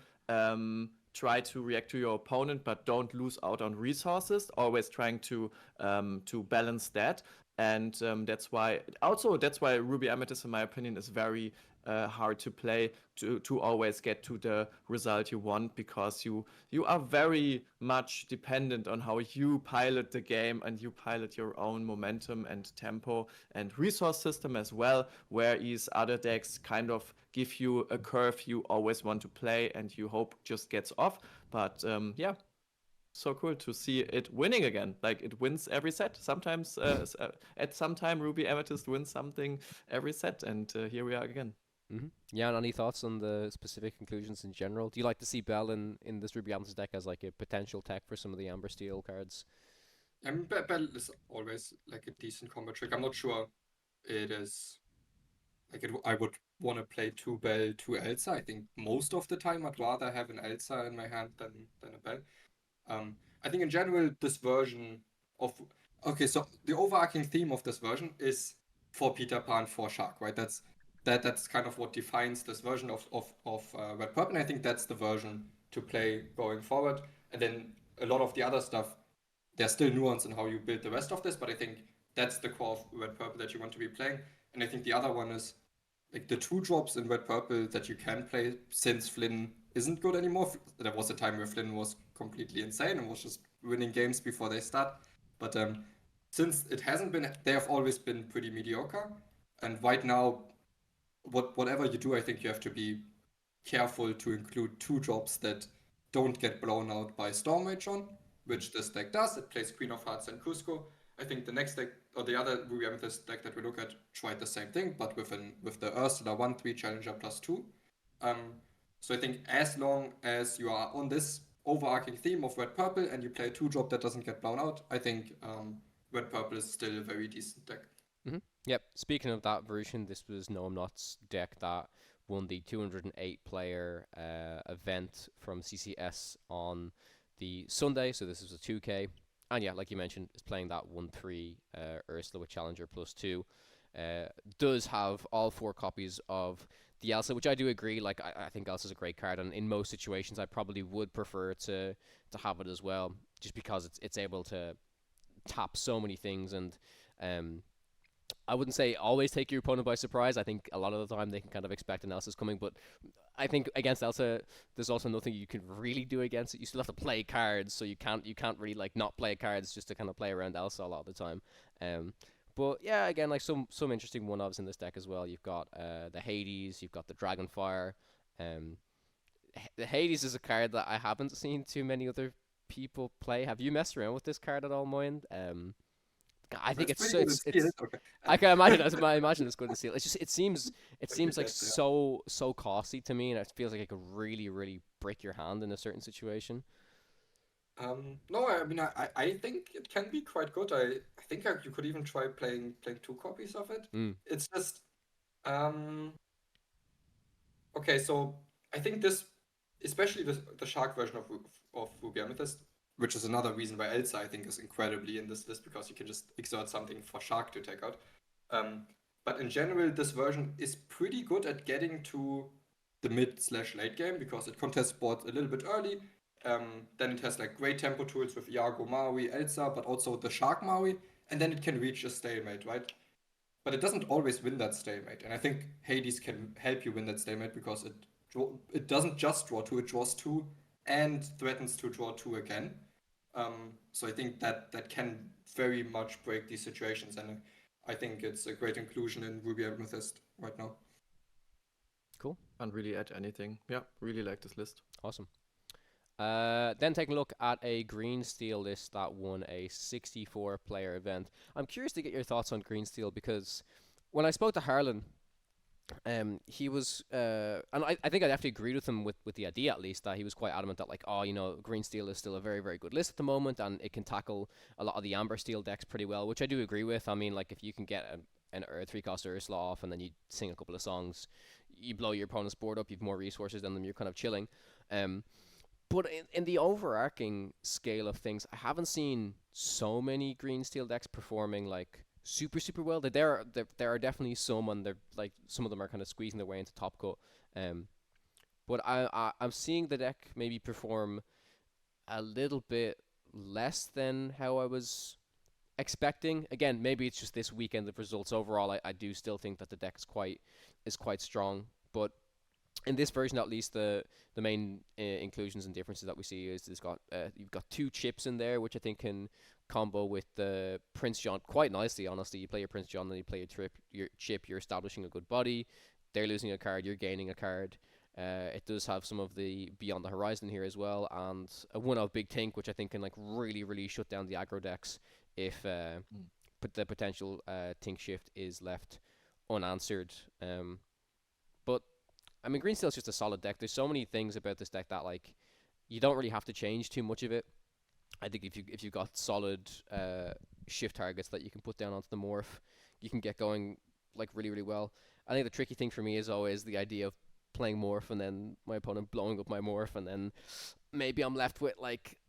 try to react to your opponent, but don't lose out on resources, always trying to balance that. And that's why Ruby Amethyst, in my opinion, is very hard to play, to always get to the result you want, because you are very much dependent on how you pilot the game, and you pilot your own momentum and tempo and resource system as well, whereas other decks kind of give you a curve you always want to play and you hope just gets off. But yeah, so cool to see it winning again. Like, it wins every set. Sometimes at some time Ruby Amethyst wins something every set, and here we are again. Yeah, and any thoughts on the specific conclusions in general? Do you like to see Bell in this Ruby Amethyst deck as like a potential tech for some of the Amber Steel cards? I mean, Bell is always like a decent combo trick. I'm not sure it is like I would want to play 2 Bell, 2 Elsa. I think most of the time I'd rather have an Elsa in my hand than a Bell. I think in general this version of so the overarching theme of this version is for Peter Pan, for Shark, right? That's kind of what defines this version of Red Purple, and I think that's the version to play going forward. And then a lot of the other stuff, there's still nuance in how you build the rest of this, but I think that's the core of Red Purple that you want to be playing. And I think the other one is like the 2-drops in Red Purple that you can play, since Flynn isn't good anymore. There was a time where Flynn was completely insane and was just winning games before they start. But since it hasn't been, they have always been pretty mediocre. And right now, whatever you do, I think you have to be careful to include 2 drops that don't get blown out by Storm Rage on, which this deck does. It plays Queen of Hearts and Cusco. I think the next deck, or the other Ruby Amethyst deck that we look at, tried the same thing, but with the Ursula 1/3 Challenger +2. So I think as long as you are on this overarching theme of red purple and you play a 2-drop that doesn't get blown out, I think red purple is still a very decent deck. Yep. Speaking of that version, this was No I'm Not's deck that won the 208 player event from CCS on the Sunday. So this is a 2K. And yeah, like you mentioned, is playing that 1/3 Ursula with Challenger +2. Does have all 4 copies of the Elsa, which I do agree. Like I think Elsa's a great card, and in most situations, I probably would prefer to have it as well, just because it's able to tap so many things, and I wouldn't say always take your opponent by surprise. I think a lot of the time they can kind of expect an Elsa's coming, but I think against Elsa, there's also nothing you can really do against it. You still have to play cards, so you can't really like not play cards just to kind of play around Elsa a lot of the time. But yeah, again, like some interesting one-offs in this deck as well. You've got the Hades, you've got the Dragonfire. The Hades is a card that I haven't seen too many other people play. Have you messed around with this card at all, Moyen? I think it's so. It's okay. I can imagine. I imagine it's good to see. It's just it seems like guess, yeah. so costly to me, and it feels like it could really break your hand in a certain situation. No, I mean I think it can be quite good. I think you could even try playing 2 copies of it. It's just okay. So I think this, especially the Shark version of Ruby Amethyst, which is another reason why Elsa I think is incredibly in this list, because you can just exert something for Shark to take out. But in general, this version is pretty good at getting to the mid/late game because it contests board a little bit early. Then it has like great tempo tools with Iago, Maui, Elsa, but also the Shark Maui, and then it can reach a stalemate, right? But it doesn't always win that stalemate, and I think Hades can help you win that stalemate because it doesn't just draw 2, it draws 2 and threatens to draw 2 again. So I think that can very much break these situations, and I think it's a great inclusion in Ruby Amethyst right now. Cool. Can't really add anything. Yeah, really like this list. Awesome. Then taking a look at a Green Steel list that won a 64-player event. I'm curious to get your thoughts on Green Steel, because when I spoke to Harlan, he was, and I think I definitely agreed with him with the idea, at least, that he was quite adamant that, like, Green Steel is still a very good list at the moment, and it can tackle a lot of the Amber Steel decks pretty well, which I do agree with. I mean, like, if you can get an 3-cost Ursula off and then you sing a couple of songs, you blow your opponent's board up, you have more resources than them, you're kind of chilling. But in the overarching scale of things, I haven't seen so many Green Steel decks performing like super well. There are definitely some, and they're like some of them are kind of squeezing their way into top cut. But I'm seeing the deck maybe perform a little bit less than how I was expecting. Again, maybe it's just this weekend of results. Overall, I do still think that the deck is quite strong, but in this version, at least, the main inclusions and differences that we see is you've got 2 chips in there, which I think can combo with the Prince John quite nicely. Honestly, you play your Prince John, then you play your chip. You're establishing a good body. They're losing a card. You're gaining a card. It does have some of the Beyond the Horizon here as well, and a one-of Big Think, which I think can like really shut down the aggro decks if but the potential Think shift is left unanswered. But I mean, Green Steel's just a solid deck. There's so many things about this deck that like you don't really have to change too much of it. I think if you've got solid shift targets that you can put down onto the morph, you can get going like really well. I think the tricky thing for me is always the idea of playing morph and then my opponent blowing up my morph, and then maybe I'm left with like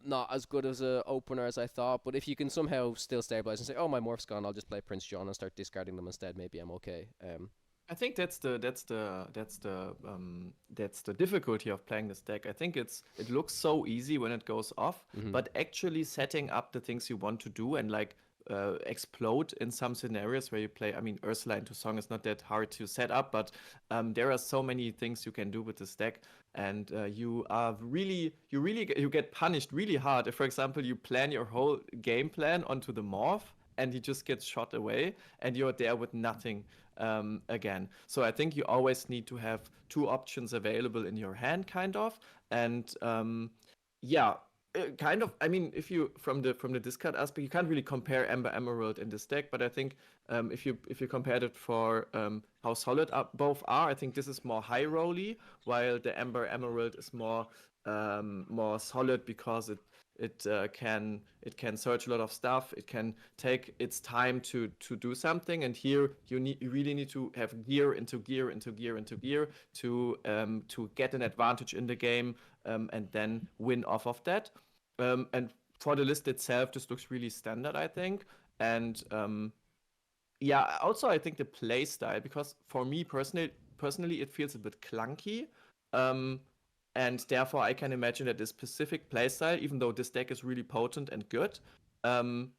not as good as a opener as I thought. But if you can somehow still stabilize and say, oh, my morph's gone, I'll just play Prince John and start discarding them instead, maybe I'm okay. I think that's the difficulty of playing this deck. I think it looks so easy when it goes off, but actually setting up the things you want to do and like explode in some scenarios where you play. I mean, Ursula into Song is not that hard to set up, but there are so many things you can do with this deck, and you get punished really hard if, for example, you plan your whole game plan onto the morph and he just gets shot away, and you're there with nothing again. So I think you always need to have two options available in your hand, kind of, and yeah. Kind of. I mean, if you from the discard aspect, you can't really compare Ember Emerald in this deck. But I think if you compared it for how solid both are, I think this is more high rolly, while the Ember Emerald is more solid because it can search a lot of stuff. It can take its time to do something. And here you really need to have gear into gear into gear into gear to get an advantage in the game. And then win off of that. And for the list itself, this looks really standard, I think. And yeah, also I think the play style, because for me personally, it feels a bit clunky. And therefore, I can imagine that this specific play style, even though this deck is really potent and good,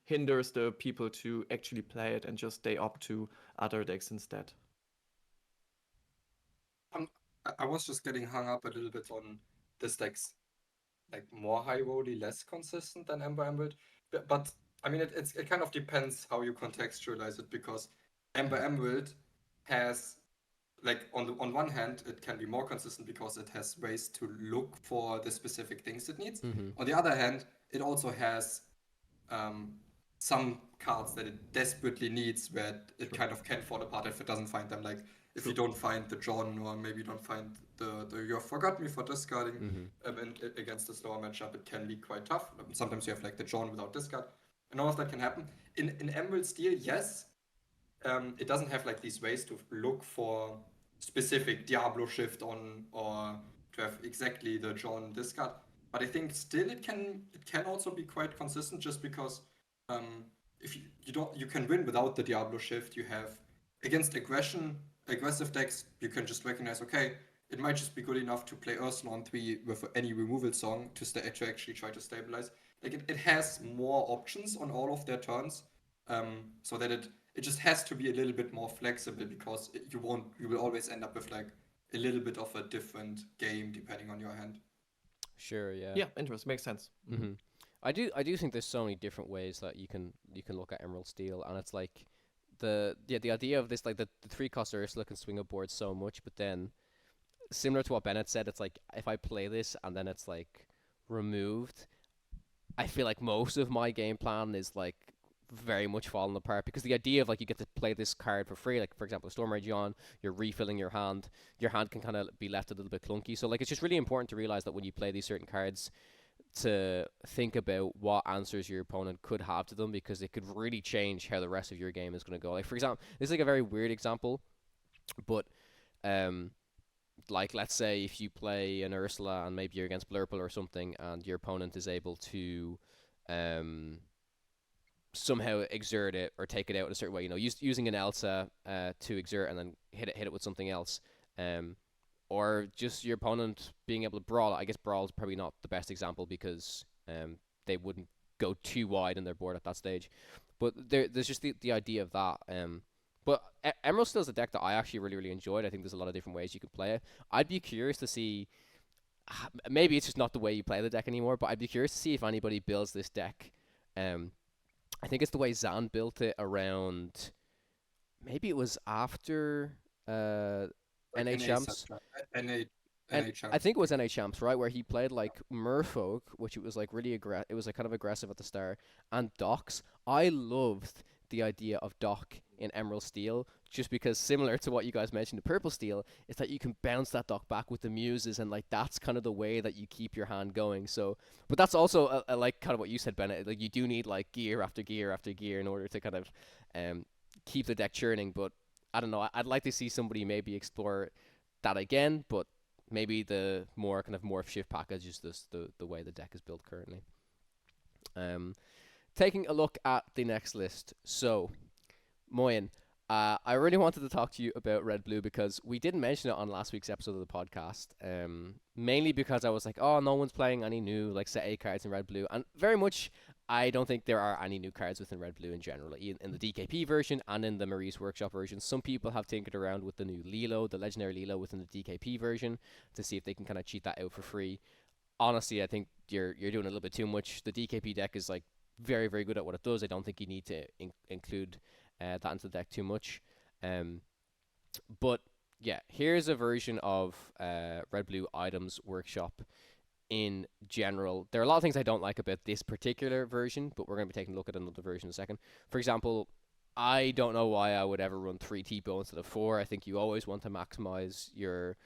hinders the people to actually play it and just they opt to other decks instead. I was just getting hung up a little bit on this deck's like more high rolly, less consistent than Ember Emerald. But I mean, it kind of depends how you contextualize it, because Ember Emerald has, like, on one hand, it can be more consistent because it has ways to look for the specific things it needs. On the other hand, it also has some cards that it desperately needs where it kind of can fall apart if it doesn't find them. Like, if you don't find the John, or maybe you don't find the you have forgot me for discarding against the slower matchup, it can be quite tough. Sometimes you have like the John without discard, and all of that can happen. In Emerald Steel, yes, it doesn't have like these ways to look for specific Diablo shift on, or to have exactly the John discard. But I think still it can also be quite consistent, just because if you can win without the Diablo shift. You have against aggressive decks, you can just recognize, okay, it might just be good enough to play Ursula on 3 with any removal song to actually try to stabilize. Like, it has more options on all of their turns, so that it just has to be a little bit more flexible, because you will always end up with like a little bit of a different game depending on your hand. Sure, yeah. Yeah, interesting. Makes sense. I do think there's so many different ways that you can look at Emerald Steel, and it's like the idea of this, like the 3-cost Ursula can swing a board so much, but then similar to what Bennet said, it's like if I play this and then it's like removed, I feel like most of my game plan is like very much falling apart, because the idea of like you get to play this card for free, like for example Storm Rage on, you're refilling your hand can kind of be left a little bit clunky. So like it's just really important to realize that when you play these certain cards, to think about what answers your opponent could have to them, because it could really change how the rest of your game is going to go. Like, for example, this is like a very weird example, but like let's say if you play an Ursula and maybe you're against Blurple or something, and your opponent is able to somehow exert it or take it out in a certain way, using an Elsa to exert and then hit it with something else, or just your opponent being able to brawl. I guess brawl is probably not the best example, because they wouldn't go too wide in their board at that stage. But there's just the idea of that. But Emerald Steel is a deck that I actually really, really enjoyed. I think there's a lot of different ways you could play it. I'd be curious to see, maybe it's just not the way you play the deck anymore, but I'd be curious to see if anybody builds this deck. I think it's the way Zan built it around, maybe it was after NA Champs. I think it was NA Champs, right, where he played like Merfolk, which it was like really it was like kind of aggressive at the start, and Docks. I loved the idea of Dock in Emerald Steel, just because similar to what you guys mentioned to Purple Steel, is that you can bounce that Dock back with the Muses, and like that's kind of the way that you keep your hand going. So, but that's also like kind of what you said, Bennett. Like you do need like gear after gear after gear in order to kind of keep the deck churning. But I don't know. I'd like to see somebody maybe explore that again, but maybe the more kind of morph shift package is just the way the deck is built currently. Taking a look at the next list. So, Moyen, I really wanted to talk to you about Red Blue, because we didn't mention it on last week's episode of the podcast. Mainly because I was like, oh, no one's playing any new like set A cards in Red Blue, and very much I don't think there are any new cards within Red Blue in general, in the DKP version and in the Marie's Workshop version. Some people have tinkered around with the new Lilo, the legendary Lilo within the DKP version, to see if they can kind of cheat that out for free. Honestly, I think you're doing a little bit too much. The DKP deck is like very, very good at what it does. I don't think you need to include that into the deck too much. But yeah, here's a version of Red Blue Items Workshop in general. There are a lot of things I don't like about this particular version, but we're going to be taking a look at another version in a second. For example, I don't know why I would ever run 3 T-Bow instead of 4. I think you always want to maximize your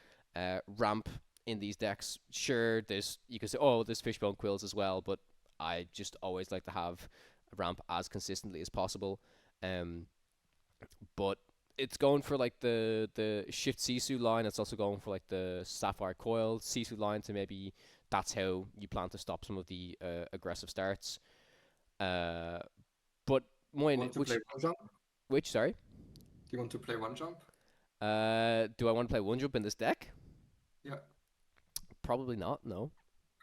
ramp in these decks. Sure, you can say, oh, there's Fishbone Quills as well, but I just always like to have a ramp as consistently as possible. But it's going for like the Shift Sisu line. It's also going for like the Sapphire Coil Sisu line to maybe that's how you plan to stop some of the aggressive starts. But Moyen, which sorry? Do you want to play 1 jump? Do I want to play 1 jump in this deck? Yeah. Probably not. No.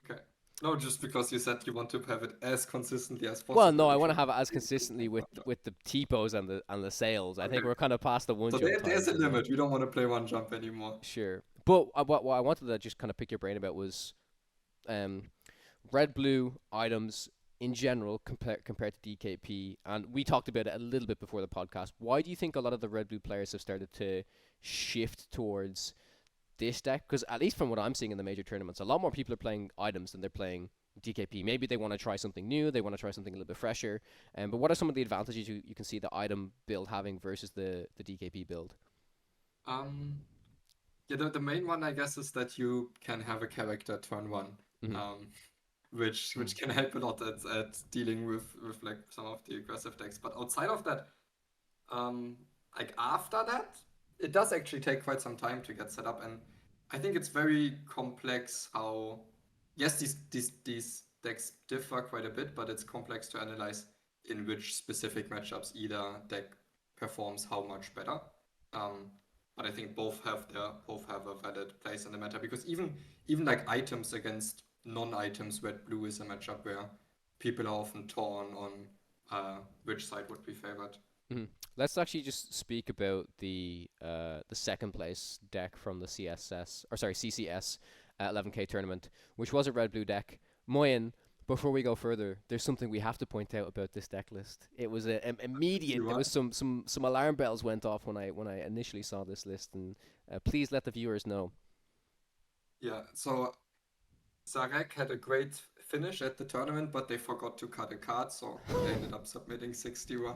Okay. No, just because you said you want to have it as consistently as possible. Well, no, I want to have it as consistently with the T-Pos and the sales. I think we're kind of past the 1 jump. So there's a limit. We don't want to play 1 jump anymore. Sure. But what I wanted to just kind of pick your brain about was Red Blue items in general compared to DKP, and we talked about it a little bit before the podcast. Why do you think a lot of the Red Blue players have started to shift towards this deck? Because at least from what I'm seeing in the major tournaments, a lot more people are playing items than they're playing DKP. Maybe they want to try something new, they want to try something a little bit fresher. But what are some of the advantages you can see the item build having versus the DKP build? Yeah, the main one I guess is that you can have a character turn 1, which can help a lot at dealing with like some of the aggressive decks. But outside of that, like after that, it does actually take quite some time to get set up, and I think it's very complex how, yes, these decks differ quite a bit, but it's complex to analyze in which specific matchups either deck performs how much better. But I think both have a valid place in the meta, because even like items against non-items, Red Blue is a matchup where people are often torn on which side would be favored. Let's actually just speak about the second place deck from the CCS 11K tournament, which was a Red Blue deck. Moyen, before we go further, there's something we have to point out about this deck list. It was immediate. There was some alarm bells went off when I initially saw this list, and please let the viewers know. Yeah, so Zarek had a great finish at the tournament, but they forgot to cut a card, so they ended up submitting 61.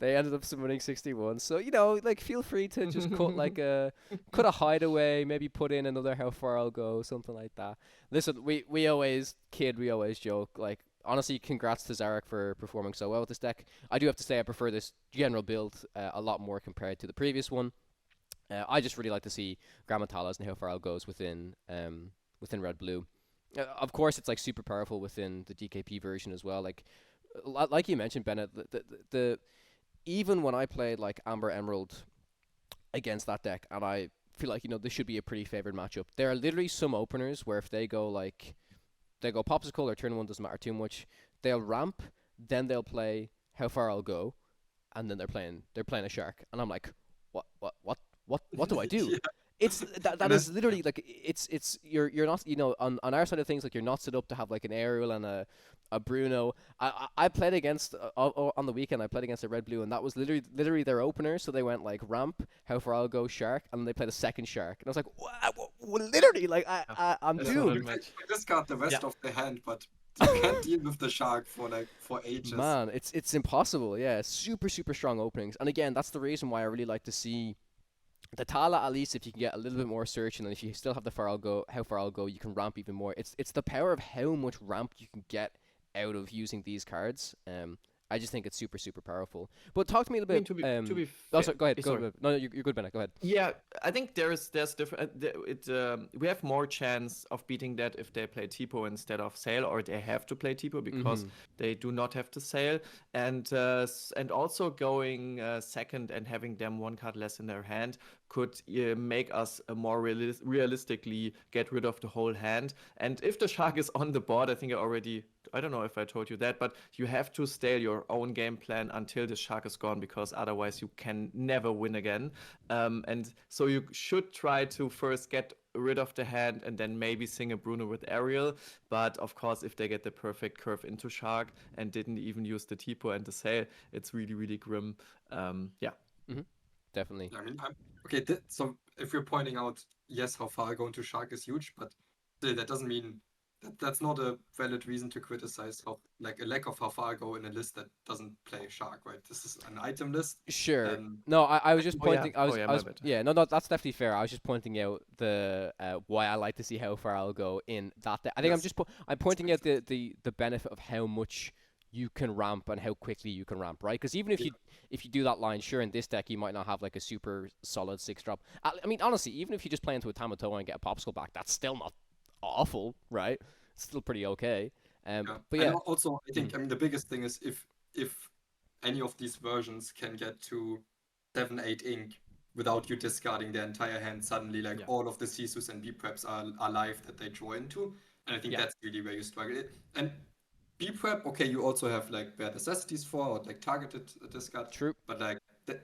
They ended up submitting 61. So, like, feel free to just cut a hideaway, maybe put in another How Far I'll Go, something like that. Listen, we always kid, we always joke. Like, honestly, congrats to Zarek for performing so well with this deck. I do have to say I prefer this general build a lot more compared to the previous one. I just really like to see Grammatalas and How Far I'll Goes within Red Blue. Of course, it's like super powerful within the DKP version as well. Like you mentioned, Bennet, the even when I played like Amber Emerald against that deck, and I feel like this should be a pretty favored matchup. There are literally some openers where if they go Popsicle or turn 1 doesn't matter too much, they'll ramp, then they'll play How Far I'll Go, and then they're playing a Shark, and I'm like, what do I do? Yeah. It's that is literally like it's you're not on our side of things, like you're not set up to have like an Ariel and a Bruno. I played against on the weekend. I played against a Red Blue, and that was literally their opener. So they went like ramp, How Far I'll Go, Shark, and then they played a second Shark, and I was like, wow, literally, like I'm doomed. I just got the rest of the hand, but you can't deal with the Shark for ages. Man, it's impossible. Yeah, super strong openings, and again, that's the reason why I really like to see the Tala, at least if you can get a little bit more searching, and if you still have the How Far I'll Go, you can ramp even more. It's the power of how much ramp you can get out of using these cards. I just think it's super powerful. But talk to me a little bit. To be fair, sorry, go ahead. No, you're good, Bennet. Go ahead. Yeah, I think there's different. We have more chance of beating that if they play Tipo instead of Sail, or they have to play Tipo because they do not have to Sail, and also going second and having them 1 card less in their hand could make us more realistically get rid of the whole hand. And if the Shark is on the board, I think I already I don't know if I told you that, but you have to stale your own game plan until the shark is gone, because otherwise you can never win again. And so you should try to first get rid of the hand and then maybe sing a Bruno with Ariel. But of course, if they get the perfect curve into shark and didn't even use the Tipo and the sail, it's really, really grim. Yeah. Definitely. I mean, okay, so if you're pointing out, yes, how far going to shark is huge, but still, that doesn't mean that's not a valid reason to criticize like a lack of how far go in a list that doesn't play shark, right? This is an item list. Sure. No, I was just pointing. Yeah, no, that's definitely fair. I was just pointing out the why I like to see how far I'll go in that. I think Yes. I'm pointing out the benefit of how much you can ramp and how quickly you can ramp, right? Because even if you do that line, sure, in this deck you might not have like a super solid 6-drop. I mean, honestly, even if you just play into a Tamatoa and get a Popsicle back, that's still not awful, right? It's still pretty okay. But yeah. And also, I think, I mean, the biggest thing is if any of these versions can get to 7-8 ink without you discarding their entire hand, suddenly like all of the Sisus and B preps are live that they draw into. And I think that's really where you struggle. And B prep, okay, you also have like bare necessities for, or like targeted discard. True. But like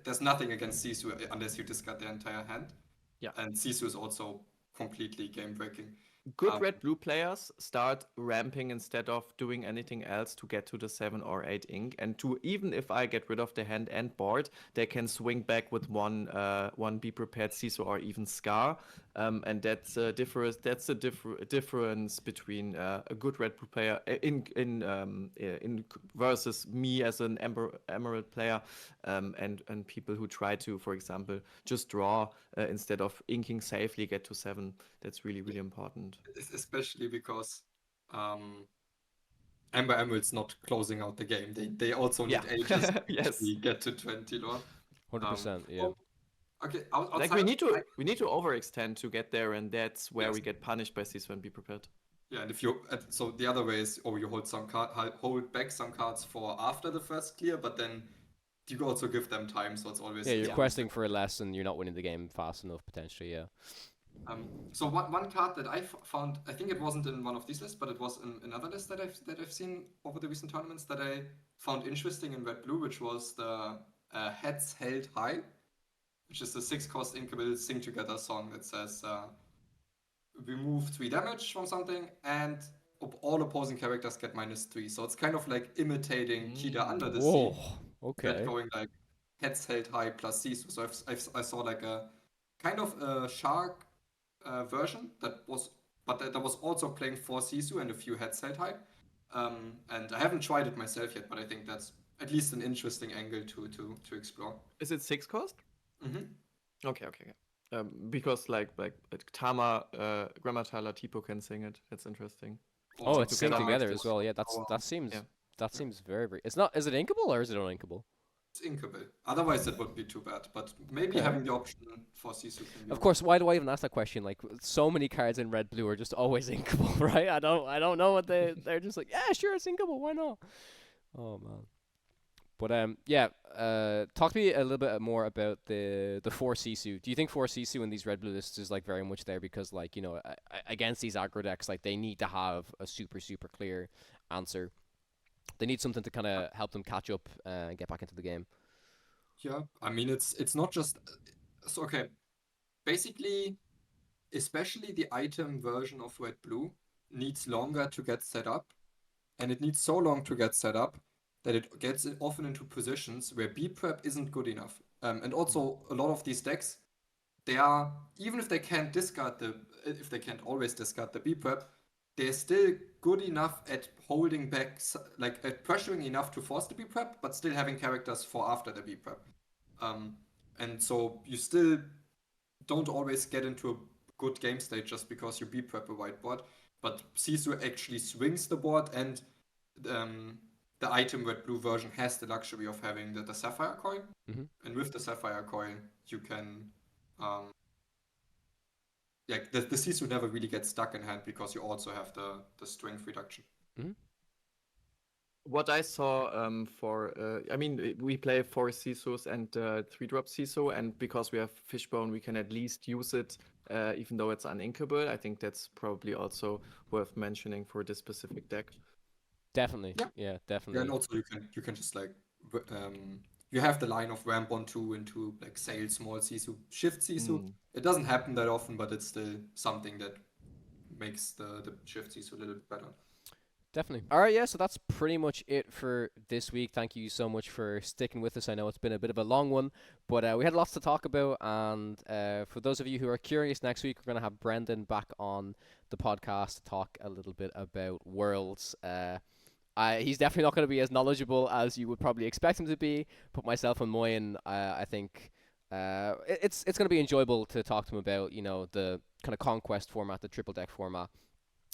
there's nothing against Sisu unless you discard their entire hand. Yeah. And Sisu is also completely game breaking. Good red-blue players start ramping instead of doing anything else to get to the 7 or 8 ink. And even if I get rid of the hand and board, they can swing back with one Be Prepared Sisu or even Scar. And that's a difference. That's a difference between a good red-blue player in versus me as an emerald player, and people who try to, for example, just draw instead of inking safely, get to 7. That's really, really important. Especially because Amber Emerald's not closing out the game. They also need ages to get to 20 lore. 100%, yeah. Okay, like we need to overextend to get there, and that's where we get punished by Sisu and Be Prepared. Yeah, and if you so the other way is, you hold back some cards for after the first clear, but then you also give them time, so it's always you're questing for a lesson. You're not winning the game fast enough potentially. Yeah. So one card that I found, I think it wasn't in one of these lists, but it was in another list that I've seen over the recent tournaments that I found interesting in Red Blue, which was the Heads Held High, which is the 6-cost inkable sing together song that says remove 3 damage from something and all opposing characters get -3. So it's kind of like imitating Kida Under the Sea. Okay. Going like Heads Held High plus Sisu. So I saw like a kind of a shark version that was also playing 4 Sisu and a few Heads Held High. And I haven't tried it myself yet, but I think that's at least an interesting angle to explore. Is it 6 cost? Mm-hmm. Okay. Because like Tama, Grammatala, Tipo can sing it. That's interesting. Oh, it's synced together as well. Yeah, that seems very, very. It's not. Is it inkable or is it uninkable? It's inkable. Otherwise, it would be too bad. But maybe having the option for Sisu can be. Of course. Why do I even ask that question? Like, so many cards in red blue are just always inkable, right? I don't know what they're just like. Yeah, sure, it's inkable. Why not? Oh man. But talk to me a little bit more about the 4 Sisu. Do you think 4 Sisu in these red blue lists is like very much there because like, you know, against these aggro decks, like they need to have a super clear answer. They need something to kind of help them catch up and get back into the game. Yeah, I mean it's not just so okay. Basically, especially the item version of red blue needs longer to get set up, and it needs so long to get set up that it gets often into positions where B prep isn't good enough. And also a lot of these decks, they are, even if they can't always discard the B prep, they're still good enough at holding back, like at pressuring enough to force the B prep, but still having characters for after the B prep. And so you still don't always get into a good game state just because you B prep a white board, but Sisu actually swings the board, and the item red blue version has the luxury of having the sapphire coin, and with the sapphire coin you can the Sisu never really gets stuck in hand because you also have the strength reduction. What I saw I mean, we play 4 Sisus and 3-drop Sisu, and because we have Fishbone, we can at least use it even though it's uninkable. I think that's probably also worth mentioning for this specific deck. Definitely. Yeah. Yeah, Yeah, definitely. and also you can just like you have the line of ramp on two into like sail small sisu, shift sisu. Mm. It doesn't happen that often, but it's still something that makes the shift sisu a little bit better. Definitely. All right, yeah, so that's pretty much it for this week. Thank you so much for sticking with us. I know it's been a bit of a long one, but we had lots to talk about. And for those of you who are curious, next week we're going to have Brendan back on the podcast to talk a little bit about Worlds. He's definitely not going to be as knowledgeable as you would probably expect him to be, but myself and Moyen, I think it's going to be enjoyable to talk to him about, the kind of conquest format, the triple deck format,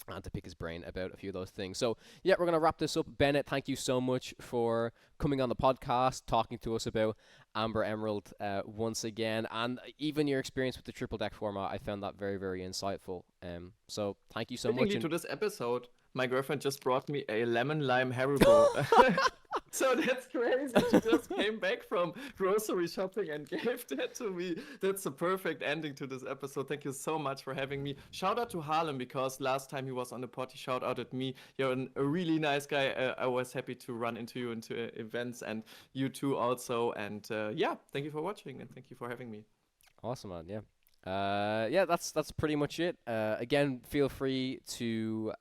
and to pick his brain about a few of those things. So, yeah, we're going to wrap this up. Bennett, thank you so much for coming on the podcast, talking to us about Amber Emerald once again, and even your experience with the triple deck format. I found that very, very insightful. So, thank you so much. Fittingly to this episode, my girlfriend just brought me a lemon lime Haribo. So that's crazy. She just came back from grocery shopping and gave that to me. That's the perfect ending to this episode. Thank you so much for having me. Shout out to Harlem, because last time he was on the pod, he shout out at me. You're a really nice guy. I was happy to run into you into events, and you too also. And yeah, thank you for watching, and thank you for having me. Awesome, man. Yeah. Yeah, that's pretty much it. Again, feel free to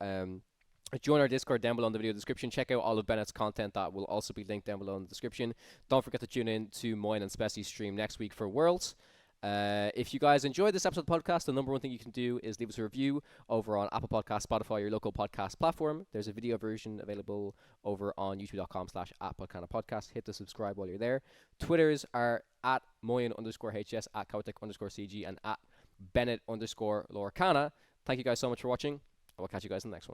join our Discord down below in the video description. Check out all of Bennett's content that will also be linked down below in the description. Don't forget to tune in to Moyen and Spessie's stream next week for Worlds. If you guys enjoyed this episode of the podcast, the number one thing you can do is leave us a review over on Apple Podcasts, Spotify, your local podcast platform. There's a video version available over on youtube.com/@PodcanaPodcast. Hit the subscribe while you're there. Twitters are at Moyen_HS, at Kawatek_CG, and at Bennet_Lorcana. Thank you guys so much for watching. I will catch you guys in the next one.